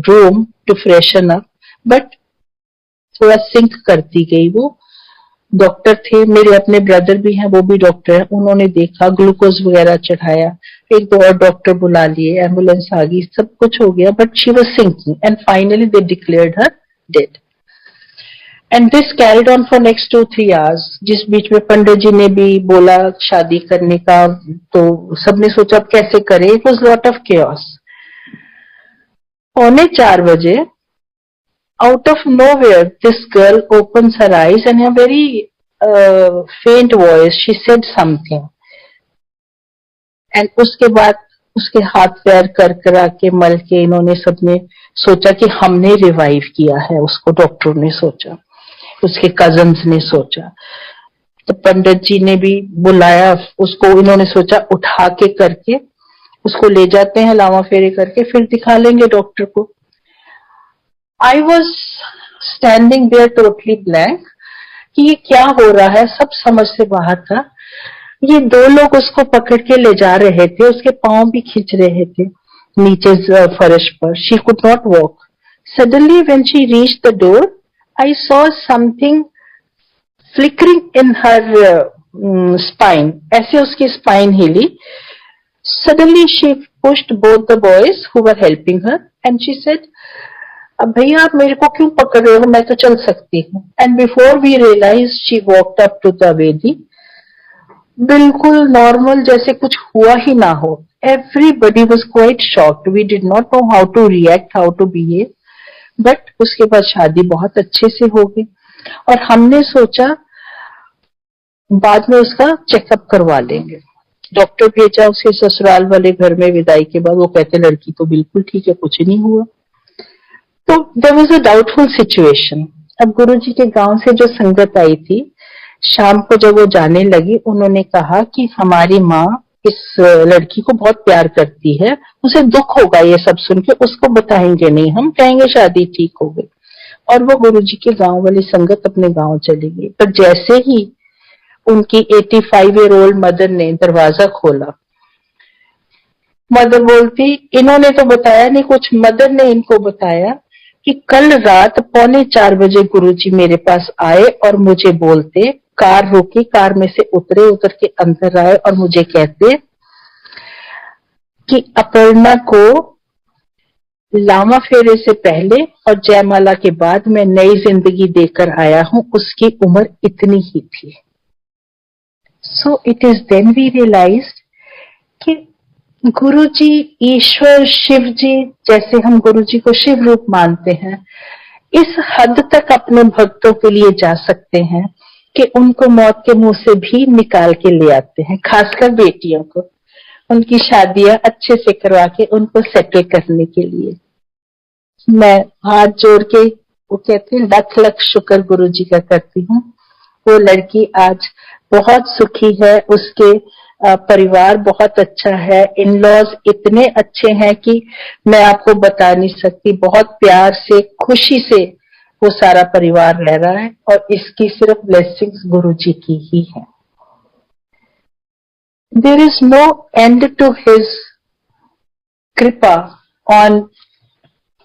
room to freshen up, but थोड़ा सिंक करती गई वो। डॉक्टर थे, मेरे अपने ब्रदर भी हैं, वो भी डॉक्टर हैं, उन्होंने देखा, ग्लूकोज वगैरह चढ़ाया, एक दो और डॉक्टर बुला लिए, एम्बुलेंस आ गई, सब कुछ हो गया, but she was sinking and finally they declared her dead. And this carried on for next 2-3 hours. जिस बीच में पंडित जी ने भी बोला शादी करने का, तो सबने सोचा अब कैसे करें, it was lot of chaos. 3:45 out of nowhere this girl opens her eyes and in a very faint voice she said something, and उसके बाद उसके हाथ पैर कर करा के मल के इन्होंने सबने सोचा कि हमने रिवाइव किया है उसको। डॉक्टर ने सोचा, उसके कजन्स ने सोचा, तो पंडित जी ने भी बुलाया उसको। इन्होंने सोचा उठा के करके उसको ले जाते हैं, लावा फेरे करके फिर दिखा लेंगे डॉक्टर को। I was standing there totally blank कि ये क्या हो रहा है, सब समझ से बाहर था। ये 2 लोग उसको पकड़ के ले जा रहे थे, उसके पांव भी खींच रहे थे नीचे फर्श पर। She could not walk. Suddenly when she reached the door I saw something flickering in her spine. ऐसे उसकी स्पाइन हिली। Suddenly she pushed both the boys who were helping her and she said अब भैया आप मेरे को क्यों पकड़ रहे हो, मैं तो चल सकती हूँ। And before we realise she walked up to the वेदी, बिल्कुल नॉर्मल जैसे कुछ हुआ ही ना हो। Everybody was quite shocked, we did not know how to react, how to behave, but उसके बाद शादी बहुत अच्छे से हो गई। और हमने सोचा बाद में उसका चेकअप करवा लेंगे। डॉक्टर भेजा उसके ससुराल वाले घर में विदाई के बाद, वो कहते लड़की तो बिल्कुल ठीक है, कुछ नहीं हुआ। तो there was a doubtful situation. अब गुरुजी के गांव से जो संगत आई थी, शाम को जब वो जाने लगी, उन्होंने कहा कि हमारी माँ इस लड़की को बहुत प्यार करती है, उसे दुख होगा ये सब सुन के, उसको बताएंगे नहीं, हम कहेंगे शादी ठीक हो गई। और वो गुरुजी के गांव वाली संगत अपने गांव चली गई। पर जैसे ही उनकी 85-year-old मदर ने दरवाजा खोला, मदर बोलती इन्होंने तो बताया नहीं कुछ। मदर ने इनको बताया कि कल रात 3:45 गुरुजी मेरे पास आए और मुझे बोलते, कार रोकी, कार में से उतरे, उतर के अंदर आए और मुझे कहते कि अपर्णा को लावा फेरे से पहले और जयमाला के बाद मैं नई जिंदगी देकर आया हूं, उसकी उम्र इतनी ही थी। So it is then we realised कि गुरुजी, ईश्वर, शिव जी, जैसे हम गुरुजी को शिव रूप मानते हैं, इस हद तक अपने भक्तों के लिए जा सकते हैं कि उनको मौत के मुंह से भी निकाल के ले आते हैं, खासकर बेटियों को, उनकी शादियां अच्छे से करवा के उनको सेटल करने के लिए। मैं हाथ जोड़ के, वो कहते हैं, 1,00,000 शुक्र गुरुजी का करती हूँ। वो लड़की आज बहुत सुखी है, उसके परिवार बहुत अच्छा है, इन लॉज इतने अच्छे हैं कि मैं आपको बता नहीं सकती। बहुत प्यार से, खुशी से वो सारा परिवार रह रहा है और इसकी सिर्फ ब्लेसिंग्स गुरु जी की ही है। There is no end to his कृपा on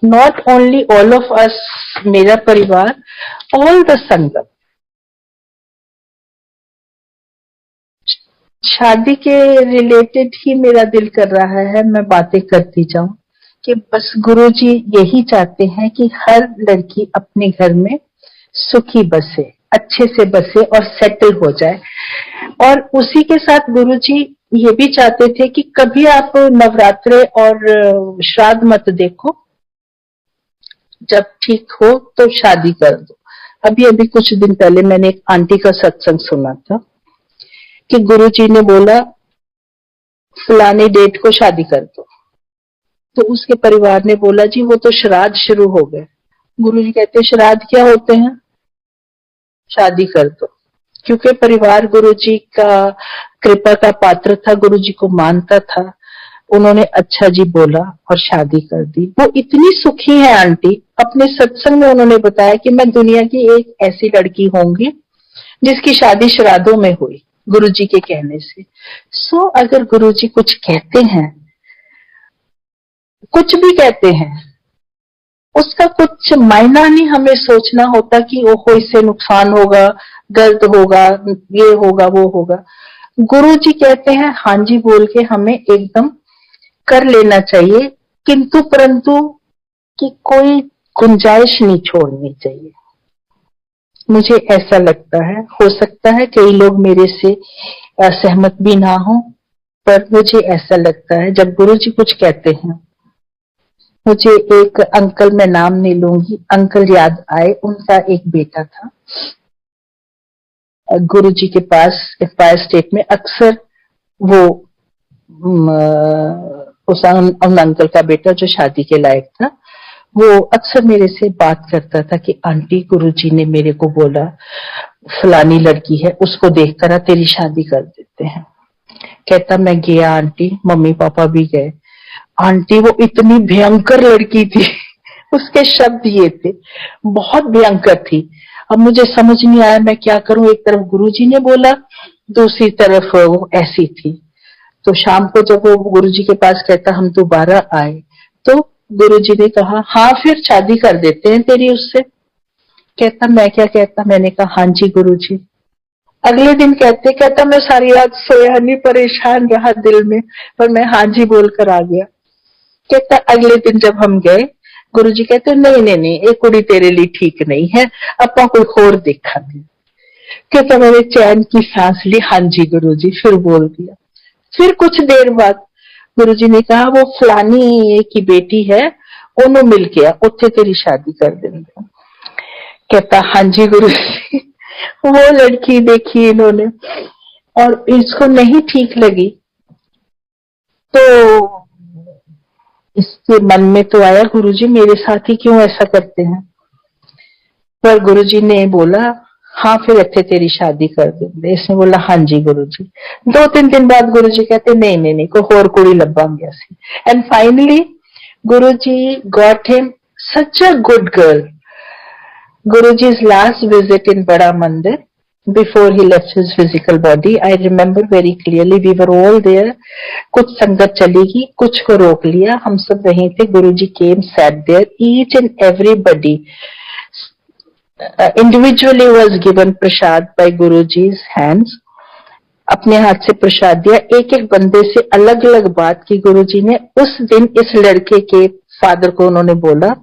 not only all of us, मेरा परिवार, ऑल द संगम। शादी के रिलेटेड ही मेरा दिल कर रहा है मैं बातें करती जाऊं कि बस गुरुजी यही चाहते हैं कि हर लड़की अपने घर में सुखी बसे, अच्छे से बसे और सेटल हो जाए। और उसी के साथ गुरुजी ये भी चाहते थे कि कभी आप नवरात्रे और श्राद्ध मत देखो, जब ठीक हो तो शादी कर दो। अभी अभी कुछ दिन पहले मैंने एक आंटी का सत्संग सुना था कि गुरुजी ने बोला फलानी डेट को शादी कर दो, तो उसके परिवार ने बोला जी वो तो श्राद्ध शुरू हो गए। गुरुजी कहते श्राद्ध क्या होते हैं, शादी कर दो। क्योंकि परिवार गुरुजी का कृपा का पात्र था, गुरुजी को मानता था, उन्होंने अच्छा जी बोला और शादी कर दी। वो इतनी सुखी है आंटी, अपने सत्संग में उन्होंने बताया कि मैं दुनिया की एक ऐसी लड़की होंगी जिसकी शादी श्राद्धों में हुई गुरुजी के कहने से। सो अगर गुरुजी कुछ कहते हैं, कुछ भी कहते हैं, उसका कुछ मायना नहीं हमें सोचना होता कि ओहो इससे नुकसान होगा, गलत होगा, ये होगा, वो होगा। गुरुजी कहते हैं हाँ जी बोल के हमें एकदम कर लेना चाहिए, किंतु परंतु कि कोई गुंजाइश नहीं छोड़नी चाहिए। मुझे ऐसा लगता है, हो सकता है कई लोग मेरे से सहमत भी ना हो, पर मुझे ऐसा लगता है जब गुरुजी कुछ कहते हैं। मुझे एक अंकल, मैं नाम नहीं लूंगी, अंकल याद आए। उनका एक बेटा था, गुरुजी के पास एम्पायर स्टेट में अक्सर वो उन अंकल का बेटा जो शादी के लायक था, वो अक्सर मेरे से बात करता था कि आंटी गुरुजी ने मेरे को बोला फलानी लड़की है, उसको देखकर तेरी शादी कर देते हैं। कहता मैं गया आंटी, मम्मी पापा भी गए। आंटी वो इतनी भयंकर लड़की थी उसके शब्द ये थे, बहुत भयंकर थी। अब मुझे समझ नहीं आया मैं क्या करूं, एक तरफ गुरुजी ने बोला, दूसरी तरफ वो ऐसी थी। तो शाम को जब वो गुरुजी के पास कहता हम दोबारा आए, तो गुरुजी ने कहा हाँ फिर शादी कर देते हैं तेरी उससे। कहता मैं क्या कहता, मैंने कहा हाँ जी गुरुजी। अगले दिन कहता मैं सारी रात सोया नहीं, परेशान रहा दिल में, पर मैं हाँ जी बोलकर आ गया। कहता अगले दिन जब हम गए, गुरुजी कहते नहीं नहीं नहीं ये कुड़ी तेरे लिए ठीक नहीं है, अपा कोई होर देखा नहीं। कहता मैंने चैन की सांस ली, हाँ जी गुरुजी, फिर बोल दिया। फिर कुछ देर बाद गुरुजी ने कहा वो फलानी की बेटी है, ओनू मिल गया, उत्थे तेरी शादी कर देंगे। कहता हाँ जी गुरुजी। वो लड़की देखी इन्होंने और इसको नहीं ठीक लगी, तो इसके मन में तो आया गुरुजी मेरे साथ ही क्यों ऐसा करते हैं। पर गुरुजी ने बोला हाँ फिर इत्थे तेरी शादी कर देंगे। इसने बोला हाँ जी गुरुजी। 2-3 दिन बाद गुरुजी कहते नहीं नहीं नहीं कोई होर कुड़ी लभांगे असी। And finally Guruji got him such a good girl. Guruji's last visit in Bada Mandir before he left his physical body, I remember very clearly. We were all there. कुछ संगत चलेगी, कुछ को रोक लिया, हम सब वहीं थे. Guruji came, sat there. Each and everybody individually was given prasad by Guruji's hands. अपने हाथ से प्रसाद दिया. एक एक बंदे से अलग अलग बात की गुरुजी ने. उस दिन इस लड़के के फादर को उन्होंने बोला,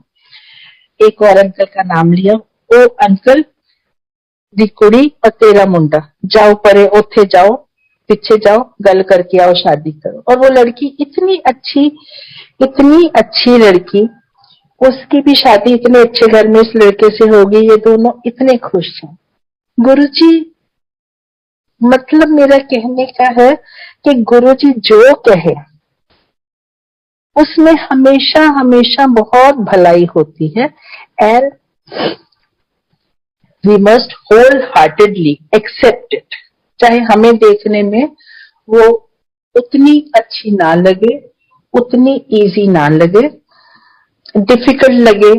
एक और अंकल का नाम लिया, ओ अंकल दी कुड़ी और तेरा मुंडा जाओ परे, उथे जाओ, पीछे जाओ, गल करके आओ, शादी करो. और वो लड़की इतनी अच्छी लड़की, उसकी भी शादी इतने अच्छे घर में इस लड़के से होगी. ये दोनों इतने खुश हैं. गुरुजी, मतलब मेरा कहने का है कि गुरुजी जो कहे उसमें हमेशा बहुत भलाई होती है. और we must wholeheartedly accept it, चाहे हमें देखने में वो उतनी अच्छी ना लगे, उतनी इजी ना लगे, डिफिकल्ट लगे,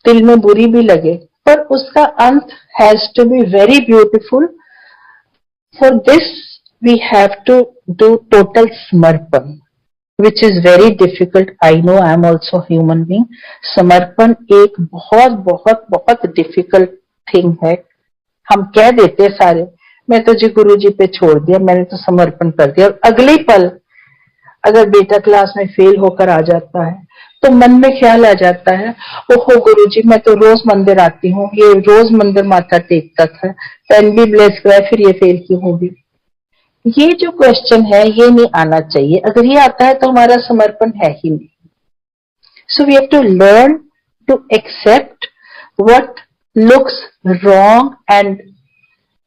दिल में बुरी भी लगे, पर उसका अंत has to be very beautiful. For this we have to do total समर्पण, which is very difficult. I know I am also human being. समर्पण एक बहुत बहुत बहुत डिफिकल्ट थिंग है. हम कह देते हैं सारे, मैं तो जी गुरु जी पे छोड़ दिया, मैंने तो समर्पण कर दिया, और अगले पल अगर बेटा क्लास में फेल होकर आ जाता है तो मन में ख्याल आ जाता है, ओहो गुरु जी मैं तो रोज मंदिर आती हूँ, ये रोज मंदिर माथा टेकता था, पेन भी ब्लेस कराए, फिर ये फेल क्यों होगी. ये जो क्वेश्चन है ये नहीं आना चाहिए. अगर ये आता है तो हमारा समर्पण है ही नहीं. So we have to learn to accept what looks wrong and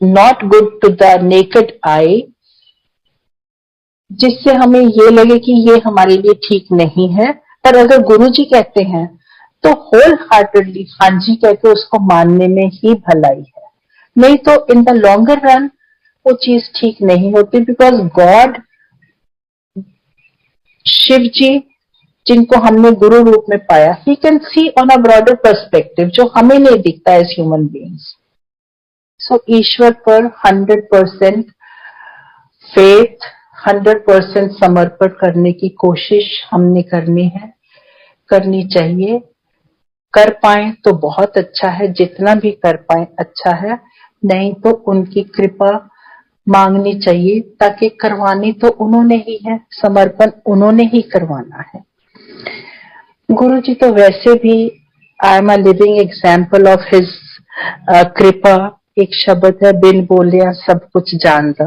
not good to the naked eye, जिससे हमें ये लगे कि ये हमारे लिए ठीक नहीं है. पर अगर गुरु जी कहते हैं तो होल हार्टेडली हाँ जी कहकर उसको मानने में ही भलाई है. नहीं तो इन द लॉन्गर रन वो चीज ठीक नहीं होती. बिकॉज गॉड, शिव जी जिनको हमने गुरु रूप में पाया, he can see on a broader perspective जो हमें नहीं दिखता एज ह्यूमन बीइंग्स. सो ईश्वर पर 100% फेथ, 100% समर्पण करने की कोशिश हमने करनी है, करनी चाहिए. कर पाए तो बहुत अच्छा है, जितना भी कर पाए अच्छा है, नहीं तो उनकी कृपा मांगनी चाहिए, ताकि करवानी तो उन्होंने ही है, समर्पण उन्होंने ही करवाना है. गुरु जी तो वैसे भी I am a living example of his कृपा. एक शब्द है, बिन बोलिया सब कुछ जानदा.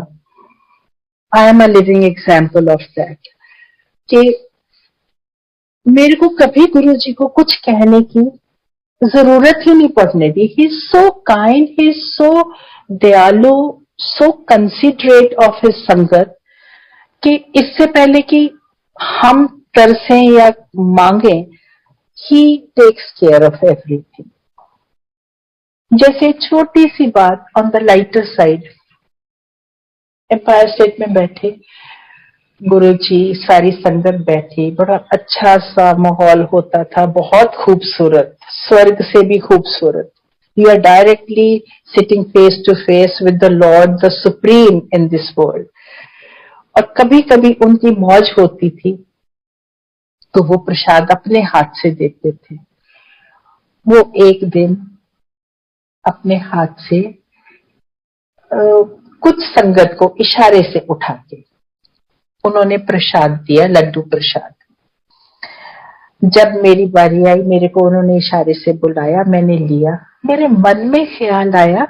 I am a living example of that. कि मेरे को कभी गुरु जी को कुछ कहने की जरूरत ही नहीं पड़ने दी. He is so kind, he is so दयालु, सो कंसिडरेट ऑफ हिज संगत, कि इससे पहले कि हम तरसें या मांगे, he takes care of everything. जैसे छोटी सी बात on the lighter side, Empire State में बैठे गुरुजी, सारी संगत बैठी, बड़ा अच्छा सा माहौल होता था, बहुत खूबसूरत, स्वर्ग से भी खूबसूरत. You are directly sitting face to face with the lord, the supreme in this world. और कभी कभी उनकी मौज होती थी तो वो प्रसाद अपने हाथ से देते थे. वो एक दिन अपने हाथ से कुछ संगत को इशारे से उठा के उन्होंने प्रसाद दिया, लड्डू प्रसाद. जब मेरी बारी आई, मेरे को उन्होंने इशारे से बुलाया, मैंने लिया. मेरे मन में ख्याल आया,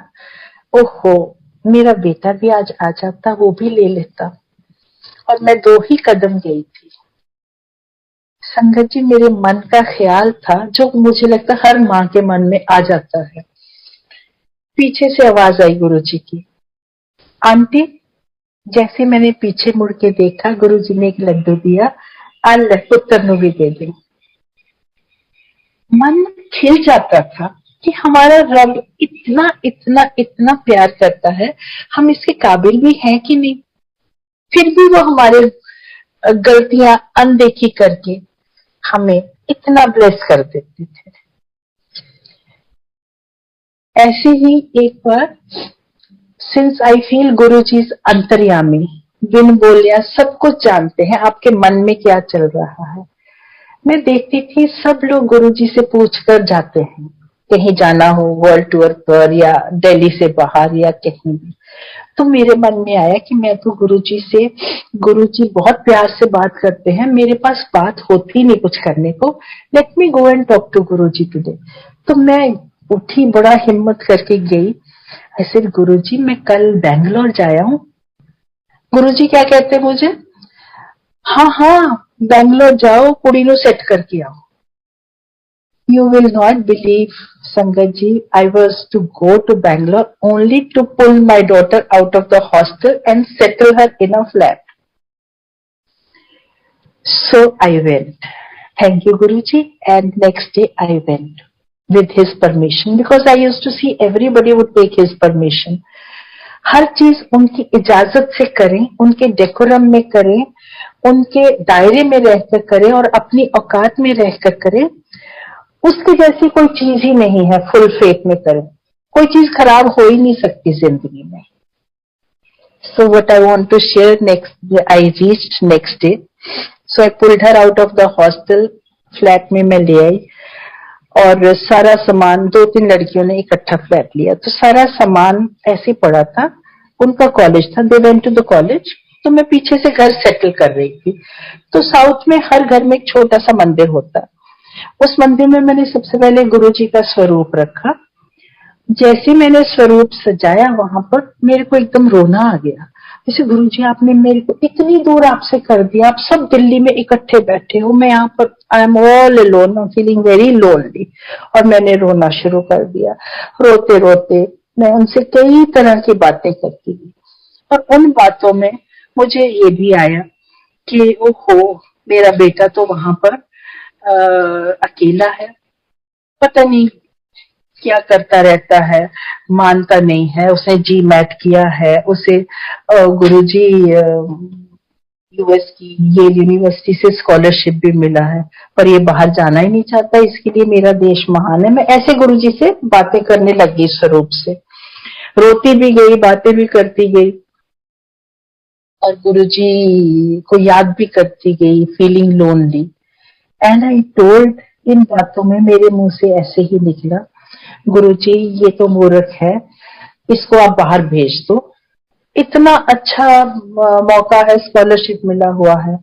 ओहो मेरा बेटा भी आज आ जाता, वो भी ले लेता. और मैं 2 ही कदम गई थी. संगत जी, मेरे मन का ख्याल था जो मुझे लगता हर माँ के मन में आ जाता है. पीछे से आवाज आई गुरुजी की, आंटी. जैसे मैंने पीछे मुड़ के देखा, गुरुजी ने एक लड्डू दिया, अल पुत्र नु भी दे दे. मन खिल जाता था कि हमारा रब इतना इतना इतना प्यार करता है, हम इसके काबिल भी हैं कि नहीं. फिर भी वो हमारे गलतियां अनदेखी करके हमें इतना ब्लेस कर देते थे. ऐसे ही एक बार, since I feel Guruji is अंतर्यामी, बिन बोलिया सब कुछ जानते हैं आपके मन में क्या चल रहा है. मैं देखती थी सब लोग गुरुजी से पूछकर जाते हैं, कहीं जाना हो वर्ल्ड टूर पर या दिल्ली से बाहर या कहीं भी. तो मेरे मन में आया कि मैं तो गुरुजी से, गुरुजी बहुत प्यार से बात करते हैं, मेरे पास बात होती नहीं कुछ करने को, let me go and talk to Guruji today. तो मैं उठी, बड़ा हिम्मत करके गई. ऐसे गुरुजी मैं कल बैंगलोर जाया हूँ. गुरुजी क्या कहते मुझे, हाँ हाँ बैंगलोर जाओ, कुड़ी नु सेट करके आओ. You will not believe, Sangat ji, I was to go to Bangalore only to pull my daughter out of the hostel and settle her in a flat. So I went. Thank you, Guruji. And next day I went. with his permission, because I used to see everybody would take his permission. हर चीज उनकी इजाजत से करें, उनके decorum में करें, उनके दायरे में रहकर करें और अपनी औकात में रहकर करें। उसकी जैसी कोई चीज ही नहीं है। फुल फेथ में करें, कोई चीज खराब हो ही नहीं सकती जिंदगी में। So what I want to share next, I reached next day. So I pulled her out of the hostel. Flat में मैं ले आई और सारा सामान, 2-3 लड़कियों ने इकट्ठा फ्लैट लिया, तो सारा सामान ऐसे पड़ा था। उनका कॉलेज था, they went to the college, तो मैं पीछे से घर सेटल कर रही थी। तो साउथ में हर घर में एक छोटा सा मंदिर होता। उस मंदिर में मैंने सबसे पहले गुरुजी का स्वरूप रखा। जैसे मैंने स्वरूप सजाया वहां पर, मेरे को एकदम रोना आ गया। जैसे गुरुजी आपने मेरे को इतनी दूर आपसे कर दिया, आप सब दिल्ली में इकट्ठे बैठे हो, मैं यहाँ पर I am all alone, I am feeling very lonely. और मैंने रोना शुरू कर दिया। रोते रोते मैं उनसे कई तरह की बातें करती थी और उन बातों में मुझे ये भी आया कि ओहो, मेरा बेटा तो वहां पर अकेला है, पता नहीं क्या करता रहता है, मानता नहीं है। उसने जी मैट किया है, उसे गुरुजी यूएस की ये यूनिवर्सिटी से स्कॉलरशिप भी मिला है, पर ये बाहर जाना ही नहीं चाहता। इसके लिए मेरा देश महान है। मैं ऐसे गुरुजी से बातें करने लगी स्वरूप से, रोती भी गई, बातें भी करती गई और गुरुजी को याद भी करती गई, feeling lonely. And I told, इन बातों में मेरे मुंह से ऐसे ही निकला, गुरुजी ये तो मूर्ख है, इसको आप बाहर भेज दो, इतना अच्छा मौका है, स्कॉलरशिप मिला हुआ है,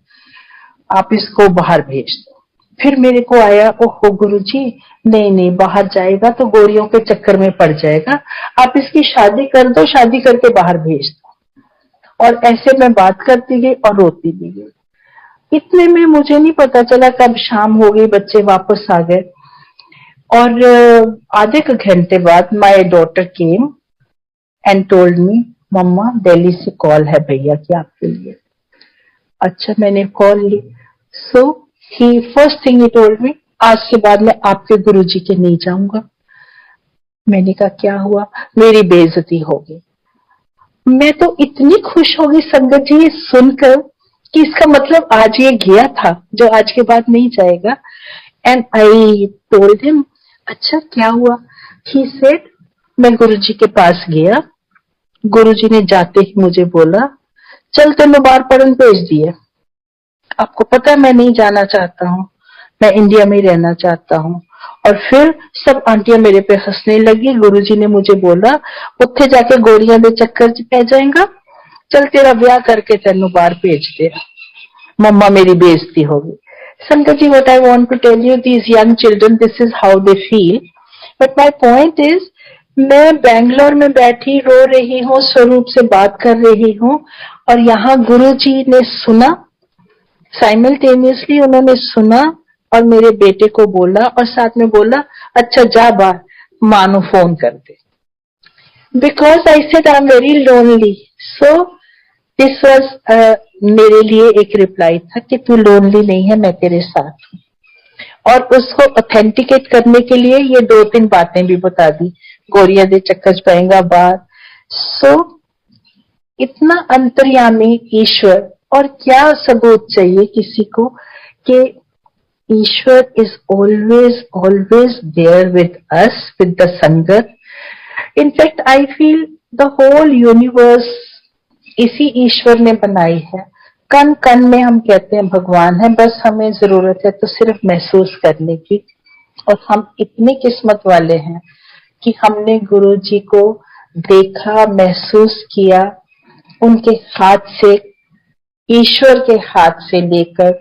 आप इसको बाहर भेज दो। फिर मेरे को आया, ओहो गुरुजी, नहीं नहीं, बाहर जाएगा तो गोरियों के चक्कर में पड़ जाएगा, आप इसकी शादी कर दो, शादी करके बाहर भेज दो। और ऐसे मैं बात करती गई और रोती भी गई। इतने में मुझे नहीं पता चला कब शाम हो गई, बच्चे वापस आ गए और आधे के घंटे बाद my daughter came and told me, मम्मा दिल्ली से कॉल है भैया की आपके लिए। अच्छा, मैंने कॉल ली। So he first thing he told me, आज के बाद मैं आपके गुरुजी के नहीं जाऊंगा। मैंने कहा क्या हुआ? मेरी बेइज्जती हो गई। मैं तो इतनी खुश हो गई संगत जी ये सुनकर कि इसका मतलब आज ये गया था जो आज के बाद नहीं जाएगा। एंड आई टोल्ड हिम, अच्छा क्या हुआ? ही सेड, मैं गुरुजी के पास गया, गुरुजी ने जाते ही मुझे बोला, चल तेरे बाहर पढ़न भेज दिए। आपको पता है मैं नहीं जाना चाहता हूँ, मैं इंडिया में ही रहना चाहता हूँ। और फिर सब आंटियां मेरे पे हंसने लगी। गुरुजी ने मुझे बोला, उत्थे जाके गोलियां दे चक्कर च पै जाएगा, चल तेरा ब्याह करके तेनू बाहर भेज दे। मम्मा मेरी बेइज्जती हो गई। संगत जी, what I want to tell you, these young children, this is how they feel. But my point is, मैं बैंगलोर में बैठी रो रही हूँ, स्वरूप से बात कर रही हूँ और यहाँ गुरुजी ने सुना, साइमल्टेनियसली उन्होंने सुना और मेरे बेटे को बोला और साथ में बोला, अच्छा जा बाहर मानो फोन कर दे। Because I said I am very lonely. So this was मेरे लिए एक रिप्लाई था कि तू लोनली नहीं है, मैं तेरे साथ हूँ। और उसको ऑथेंटिकेट करने के लिए ये 2-3 बातें भी बता दी, गोरिया दे चक्कर पाएगा बाहर। सो इतना अंतर्यामी ईश्वर, और क्या सबूत चाहिए किसी को कि Ishwar is always always there with us, with the sangat. In fact I feel the whole universe इसी ईश्वर ने बनाई है। कण कण में हम कहते हैं भगवान है, बस हमें जरूरत है तो सिर्फ महसूस करने की। और हम इतने किस्मत वाले हैं कि हमने गुरु जी को देखा, महसूस किया, उनके हाथ से, ईश्वर के हाथ से लेकर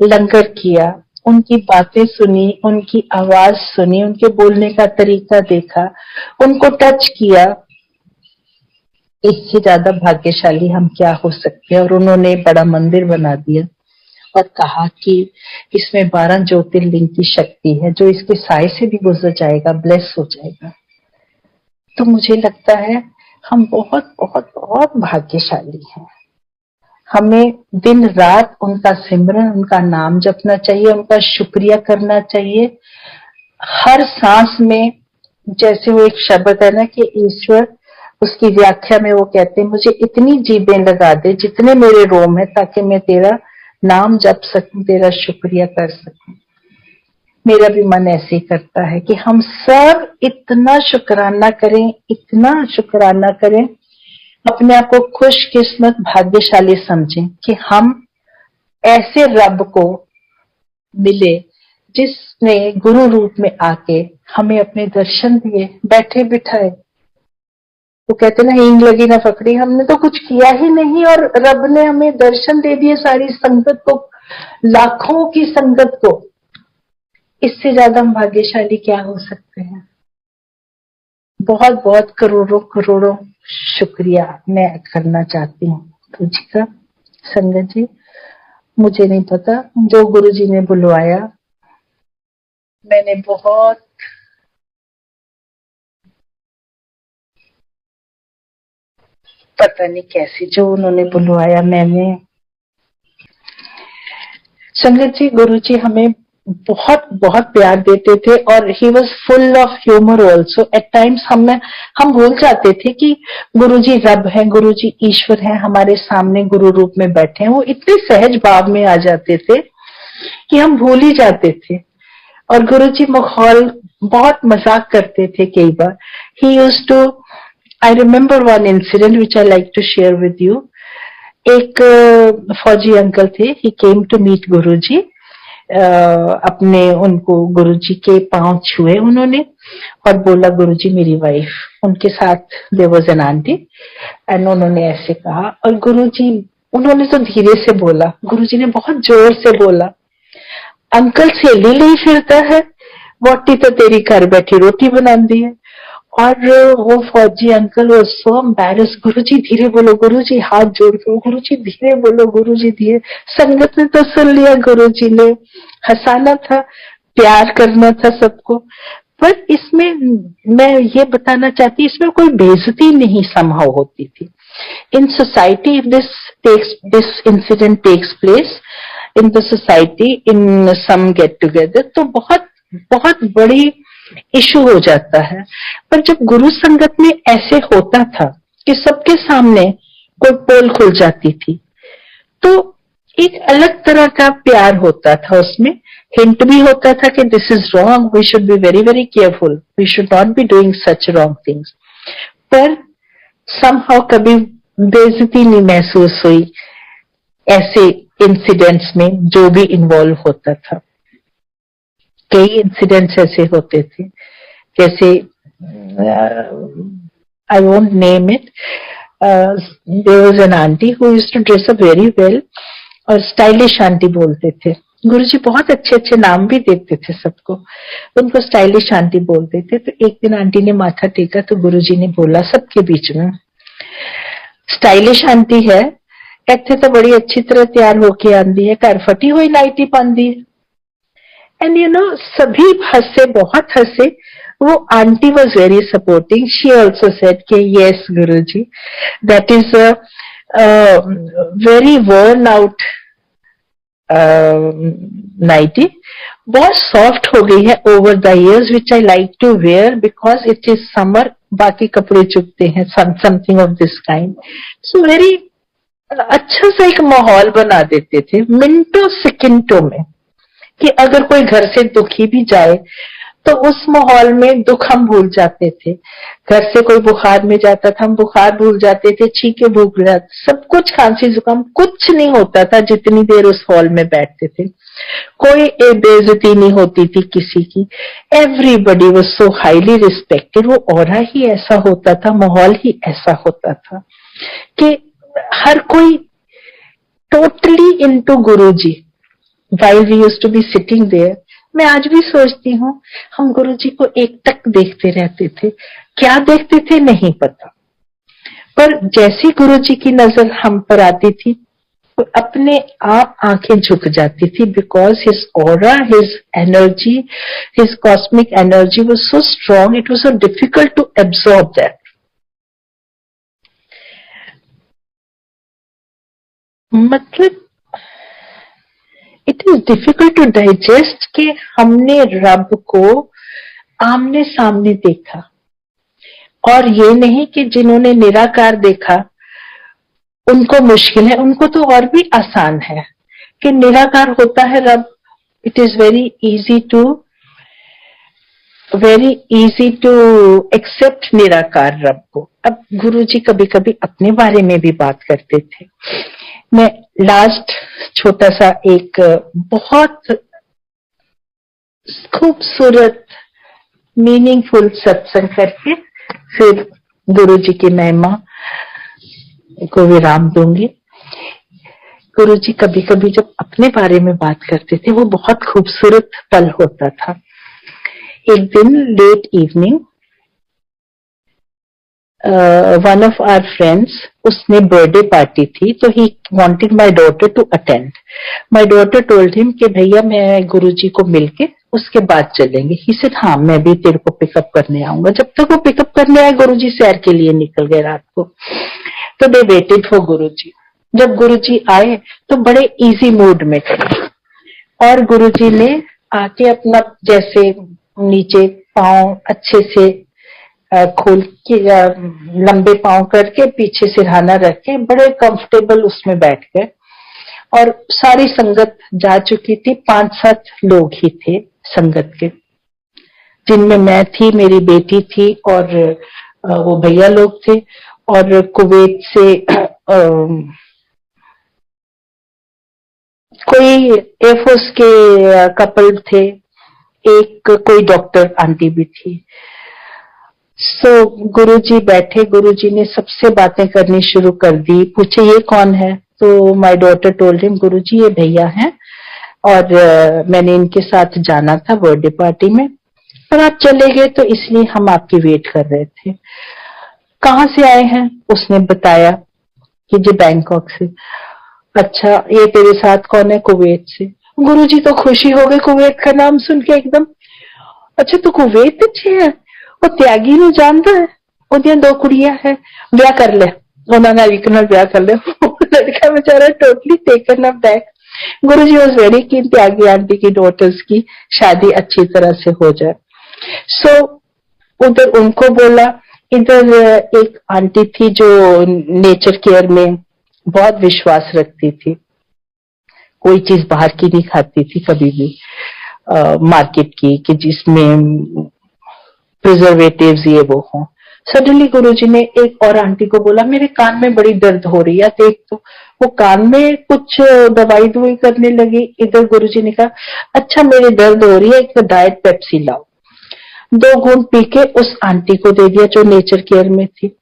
लंगर किया, उनकी बातें सुनी, उनकी आवाज सुनी, उनके बोलने का तरीका देखा, उनको टच किया। इससे ज्यादा भाग्यशाली हम क्या हो सकते हैं। और उन्होंने बड़ा मंदिर बना दिया और कहा कि इसमें 12 ज्योतिर्लिंग की शक्ति है, जो इसके साय से भी गुजर जाएगा ब्लेस हो जाएगा। तो मुझे लगता है हम बहुत बहुत बहुत भाग्यशाली हैं। हमें दिन रात उनका सिमरन, उनका नाम जपना चाहिए, उनका शुक्रिया करना चाहिए। हर सांस में, जैसे वो एक शब्द है ना कि ईश्वर, उसकी व्याख्या में वो कहते हैं मुझे इतनी जीभें लगा दे जितने मेरे रोम है, ताकि मैं तेरा नाम जप सकूं, तेरा शुक्रिया कर सकूं। मेरा भी मन ऐसे ही करता है कि हम सब इतना शुक्राना करें, इतना शुक्राना करें, अपने आप को खुशकिस्मत भाग्यशाली समझें कि हम ऐसे रब को मिले जिसने गुरु रूप में आके हमें अपने दर्शन दिए, बैठे बिठाए। वो कहते ना हींग लगी ना फकड़ी, हमने तो कुछ किया ही नहीं और रब ने हमें दर्शन दे दिए सारी संगत को, लाखों की संगत को। इससे ज्यादा हम भाग्यशाली क्या हो सकते हैं। बहुत बहुत करोड़ों करोड़ों शुक्रिया मैं करना चाहती हूँ गुरु जी का। संगत जी, मुझे नहीं पता, जो गुरु जी ने बुलवाया, मैंने बहुत पता नहीं कैसे जो उन्होंने बुलवाया, मैंने। संगत जी, गुरु जी हमें बहुत बहुत प्यार देते थे और he was full of humour also. At times हम भूल जाते थे कि गुरु जी रब है, गुरु जी ईश्वर है, हमारे सामने गुरु रूप में बैठे हैं। वो इतने सहज भाव में आ जाते थे कि हम भूल ही जाते थे। और गुरु जी माहौल बहुत मजाक करते थे कई बार। He used to, I remember one incident which I like to share with you. एक फौजी अंकल थे, ही केम टू मीट गुरुजी। अपने उनको गुरुजी के पांव छुए उन्होंने और बोला गुरुजी मेरी वाइफ, उनके साथ there was an aunty, and उन्होंने ऐसे कहा और गुरुजी, उन्होंने तो धीरे से बोला, गुरुजी ने बहुत जोर से बोला, अंकल सहेली नहीं फिरता है, वोटी तो तेरी घर बैठी रोटी बना दी है। और वो फौजी अंकल वो सो एम्बैरेस, गुरुजी धीरे बोलो, गुरुजी हाथ जोड़ दो, गुरुजी धीरे बोलो, गुरुजी धीरे। संगत ने तो सुन लिया, गुरुजी ने हंसाना था, प्यार करना था सबको। पर इसमें मैं ये बताना चाहती, इसमें कोई बेइज्जती नहीं संभव होती थी। In society, if this incident takes place in the society, in some get together, तो बहुत बहुत बड़ी इशू हो जाता है। पर जब गुरु संगत में ऐसे होता था कि सबके सामने कोई पोल खुल जाती थी, तो एक अलग तरह का प्यार होता था उसमें। हिंट भी होता था कि this is wrong, we should be very very careful, we should not be doing such wrong things. पर समहाउ कभी बेइज्जती नहीं महसूस हुई ऐसे इंसिडेंट्स में जो भी इन्वॉल्व होता था। कई इंसिडेंट्स ऐसे होते थे, जैसे I won't name it. There was an auntie who used to dress up very well और स्टाइलिश आंटी बोलते थे। गुरुजी बहुत अच्छे अच्छे नाम भी देते थे सबको, उनको स्टाइलिश आंटी बोलते थे। तो एक दिन आंटी ने माथा टेका तो गुरुजी ने बोला सबके बीच में, स्टाइलिश आंटी है, ਇੱਥੇ तो बड़ी अच्छी तरह तैयार होके आंदी है, घर फटी हुई नाइटी पांदी है। एंड यू नो सभी हंसे, बहुत हंसे। वो aunty was very supporting, she also said कि yes Guruji, that is a very worn out nightie, बहुत सॉफ्ट हो गई है over the years, which I like to wear because it is summer, बाकी कपड़े चुभते हैं, something of this kind. So very अच्छा सा एक माहौल बना देते थे मिनटों सेकेंडों में, कि अगर कोई घर से दुखी भी जाए तो उस माहौल में दुख हम भूल जाते थे। घर से कोई बुखार में जाता था, हम बुखार भूल जाते थे, छींके भूल जाते, सब कुछ, खांसी जुकाम कुछ नहीं होता था जितनी देर उस हॉल में बैठते थे। कोई बेइज्जती नहीं होती थी किसी की। Everybody was so highly respected. वो ऑरा ही ऐसा होता था, माहौल ही ऐसा होता था कि हर कोई totally into Guruji. while we used to be sitting there, मैं आज भी सोचती हूँ हम गुरुजी को एक टक देखते रहते थे, क्या देखते थे नहीं पता, पर जैसी गुरुजी की नजर हम पर आती थी तो अपने आप आंखें झुक जाती थी, because his aura, his energy, his cosmic energy was so strong, it was so difficult to absorb that. मतलब it is difficult to digest कि हमने रब को आमने सामने देखा। और ये नहीं कि जिन्होंने निराकार देखा उनको मुश्किल है, उनको तो और भी आसान है कि निराकार होता है रब। It is very easy to accept निराकार रब को। अब गुरुजी कभी कभी अपने बारे में भी बात करते थे। मैं लास्ट छोटा सा एक बहुत खूबसूरत मीनिंगफुल सत्संग करके फिर गुरुजी की महिमा को विराम दूंगी। गुरुजी कभी कभी जब अपने बारे में बात करते थे वो बहुत खूबसूरत पल होता था। एक दिन late evening one of our friends, उसने बर्थडे पार्टी थी तो he wanted my daughter to attend. My daughter told him कि भैया मैं गुरुजी को मिलके उसके बाद चलेंगे। ही सेड हाँ मैं भी तेरे को पिकअप करने आऊंगा। जब तक वो पिकअप करने आए गुरुजी सैर के लिए निकल गए रात को। तो दे वेटेड फॉर गुरुजी। जब गुरुजी आए तो बड़े इजी मूड में थे और गुरुजी ने आके अपना जैसे नीचे पांव अच्छे से खोल के लंबे पांव करके पीछे सिरहाना रख के बड़े कंफर्टेबल उसमें बैठ गए। और सारी संगत जा चुकी थी, 5-7 लोग ही थे संगत के, जिनमें मैं थी, मेरी बेटी थी और वो भैया लोग थे और कुवैत से कोई एयरफोर्स के कपल थे, एक कोई डॉक्टर आंटी भी थी। सो गुरुजी बैठे, गुरुजी ने सबसे बातें करनी शुरू कर दी। पूछे ये कौन है? तो माय डॉटर टोल्ड हिम गुरुजी ये भैया हैं और मैंने इनके साथ जाना था बर्थडे पार्टी में और आप चले गए तो इसलिए हम आपकी वेट कर रहे थे। कहाँ से आए हैं? उसने बताया कि जी बैंकॉक से। अच्छा ये तेरे साथ कौन है? कुवैत से। गुरुजी तो खुशी हो गए कुवैत का नाम सुन के एकदम। अच्छा तू कुवैत अच्छी है, वो त्यागी नु जानता है, ਉਹਦੀਆਂ 2 ਕੁੜੀਆਂ है, ब्याह कर ले, उन्होंने एक नाल ब्याह कर ले। लड़का बेचारा totally taken aback. Guruji was very keen Tyagi aunty की डॉटर्स की शादी अच्छी तरह से हो जाए। सो उधर उनको बोला, इधर एक आंटी थी जो नेचर केयर में बहुत विश्वास रखती थी, कोई चीज बाहर की नहीं खाती थी कभी भी, मार्केट की कि जिसमें प्रिजर्वेटिव्स ये वो हों। सडनली गुरुजी ने एक और आंटी को बोला मेरे कान में बड़ी दर्द हो रही है देख। तो वो कान में कुछ दवाई दुवाई करने लगी। इधर गुरुजी ने कहा अच्छा मेरी दर्द हो रही है, एक डाइट पेप्सी लाओ। 2 घूंट पी के उस आंटी को दे दिया जो नेचर केयर में थी।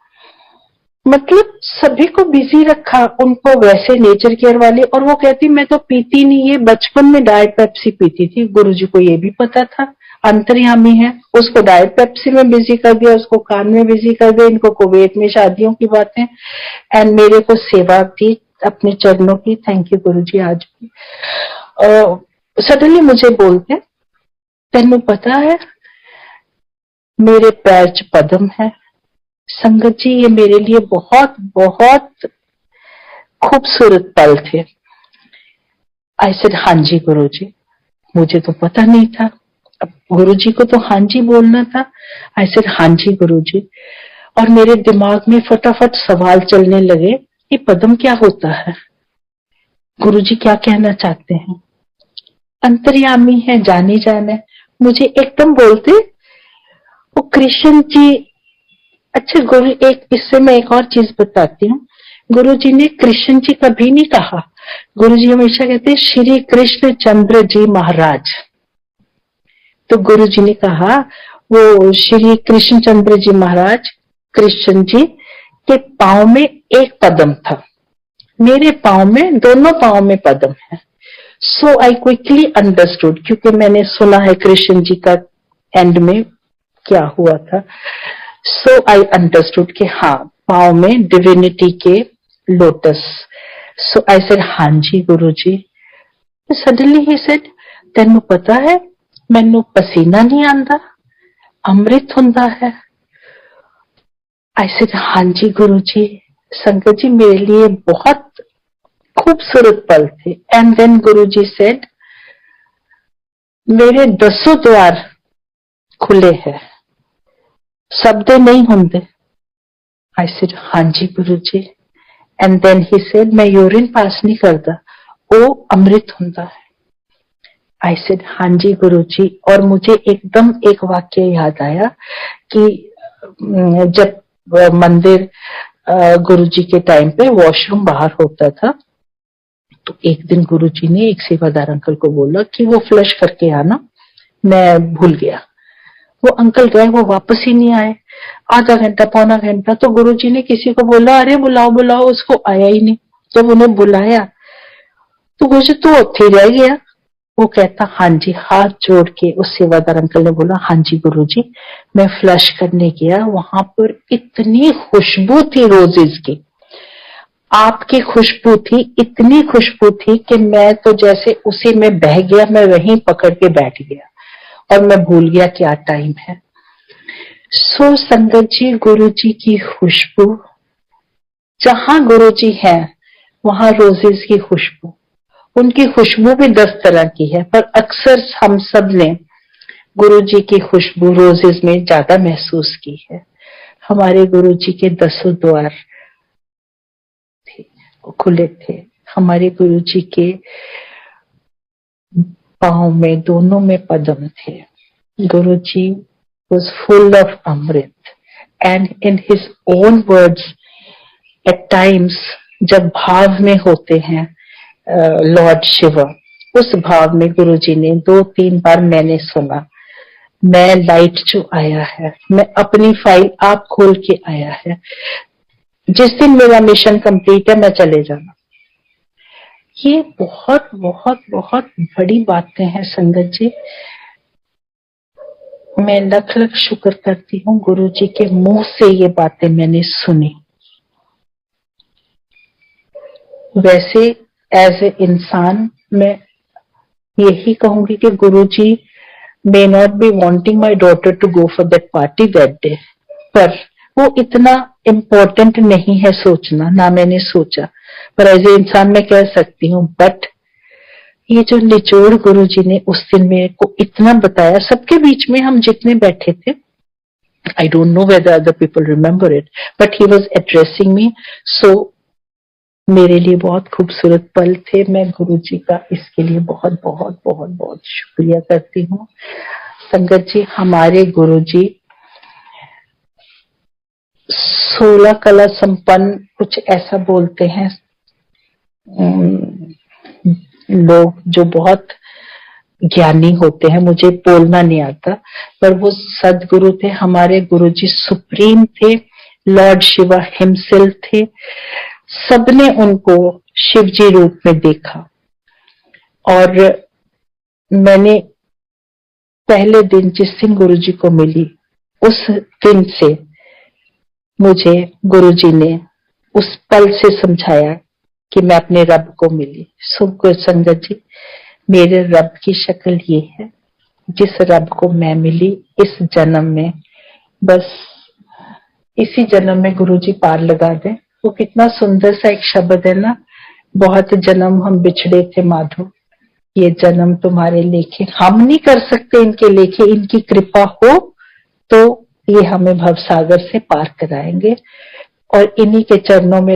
मतलब सभी को बिजी रखा, उनको वैसे नेचर केयर वाले, और वो कहती मैं तो पीती नहीं, ये बचपन में डाइट पेप्सी पीती थी। गुरुजी को ये भी पता था, अंतर्यामी है, उसको डाइट पेप्सी में बिजी कर दिया, उसको कान में बिजी कर दिया, इनको कुवैत में शादियों की बातें, एंड मेरे को सेवा थी अपने चरणों की। थैंक यू गुरुजी। आज भी सडनली मुझे बोलते तेनू पता है मेरे पैर च पद्म है। संगत जी ये मेरे लिए बहुत बहुत खूबसूरत पल थे। आई सेड हाँ जी गुरुजी, मुझे तो पता नहीं था। अब गुरुजी को तो हाँ जी बोलना था। आई सेड हाँ जी गुरुजी, और मेरे दिमाग में फटाफट सवाल चलने लगे ये पद्म क्या होता है, गुरुजी क्या कहना चाहते हैं। अंतर्यामी है, जानी जाने। मुझे एकदम बोलते वो कृष्ण जी। अच्छा गुरु, एक इससे मैं एक और चीज बताती हूँ। गुरुजी ने कृष्ण जी कभी नहीं कहा, गुरुजी हमेशा कहते हैं श्री कृष्ण चंद्र जी महाराज। तो गुरुजी ने कहा वो श्री कृष्ण चंद्र जी महाराज, कृष्ण जी के पांव में एक पद्म था, मेरे पांव में, दोनों पांव में पद्म है। सो आई क्विकली अंडरस्टूड, क्योंकि मैंने सुना है कृष्ण जी का एंड में क्या हुआ था। सो आई अंडरस्टूड कि हाँ पांव में डिविनिटी के लोटस। सो आई सेड हाँ जी गुरुजी। सडनली ही सेड तेनू पता है मैनू पसीना नहीं आंदा, अमृत हुंदा है। आई सेड हाँ जी गुरुजी। संगत जी मेरे लिए बहुत खूबसूरत पल थे। एंड देन गुरुजी सेड मेरे 10 द्वार खुले है, शब्द नहीं होंगे। आई सेड हाँ जी गुरुजी। एंड देन ही सेड मैं यूरिन पास नहीं करता, वो अमृत होता है। आई सेड हाँ जी गुरुजी। और मुझे एकदम एक वाक्य याद आया कि जब मंदिर गुरुजी के टाइम पे वॉशरूम बाहर होता था, तो एक दिन गुरुजी ने एक सेवादार अंकल को बोला कि वो फ्लश करके आना, मैं भूल गया। वो अंकल गए, वो वापस ही नहीं आए। आधा घंटा पौना घंटा, तो गुरुजी ने किसी को बोला अरे बुलाओ बुलाओ, उसको आया ही नहीं। जब उन्हें बुलाया तो गुरुजी तो ਉੱਥੇ रह गया। वो कहता हाँ जी, हाथ जोड़ के उस सेवादार अंकल ने बोला हाँ जी गुरुजी, मैं फ्लश करने गया, वहां पर इतनी खुशबू थी रोजेज की, आपकी खुशबू थी, इतनी खुशबू थी कि मैं तो जैसे उसी में बह गया, मैं वहीं पकड़ के बैठ गया और मैं भूल गया क्या टाइम है। सो संगत जी, गुरु जी की खुशबू, जहां गुरु जी है वहां रोजेज की खुशबू। उनकी खुशबू भी 10 तरह की है, पर अक्सर हम सब ने गुरु जी की खुशबू रोजेज में ज्यादा महसूस की है। हमारे गुरु जी के 10 द्वार थे, खुले थे। हमारे गुरु जी के पांव में दोनों में पद्म थे। गुरु जी was full of amrit, and in his own words, at times जब भाव में होते हैं लॉर्ड शिवा, उस भाव में गुरु जी ने 2-3 बार मैंने सुना, मैं लाइट जो आया है, मैं अपनी फाइल आप खोल के आया है, जिस दिन मेरा मिशन कंप्लीट है मैं चले जाना। ये बहुत बहुत बहुत बड़ी बातें हैं संगत जी। मैं लख लख शुक्र करती हूँ गुरु जी के मुंह से ये बातें मैंने सुनी। वैसे एज ए इंसान मैं यही कहूंगी कि Guru ji may not be wanting my daughter to go for that party that day, पर वो इतना इम्पोर्टेंट नहीं है सोचना, ना मैंने सोचा, पर एज ए इंसान मैं कह सकती हूँ। बट ये जो निचोड़ गुरु जी ने उस दिन मेरे को इतना बताया, सबके बीच में हम जितने बैठे थे, I don't know whether other people remember it, but he was addressing me. So मेरे लिए बहुत खूबसूरत पल थे। मैं गुरु जी का इसके लिए बहुत बहुत बहुत बहुत शुक्रिया करती हूँ। संगत जी, हमारे गुरु जी 16 कला संपन्न, कुछ ऐसा बोलते हैं लोग जो बहुत ज्ञानी होते हैं, मुझे बोलना नहीं आता, पर वो सदगुरु थे। हमारे गुरु जी सुप्रीम थे, लॉर्ड शिवा हिमसेल्फ थे। सबने उनको शिव जी रूप में देखा। और मैंने पहले दिन जिस दिन गुरु जी को मिली, उस दिन से मुझे गुरु जी ने उस पल से समझाया कि मैं अपने रब को मिली। सो संगत जी, मेरे रब की शक्ल ये है, जिस रब को मैं मिली इस जन्म में, बस इसी जन्म में गुरु जी पार लगा दे। वो कितना सुंदर सा एक शब्द है ना, बहुत जन्म हम बिछड़े थे माधो, ये जन्म तुम्हारे लेखे। हम नहीं कर सकते इनके लेखे, इनकी कृपा हो तो ये हमें भवसागर से पार कराएंगे। और इन्हीं के चरणों में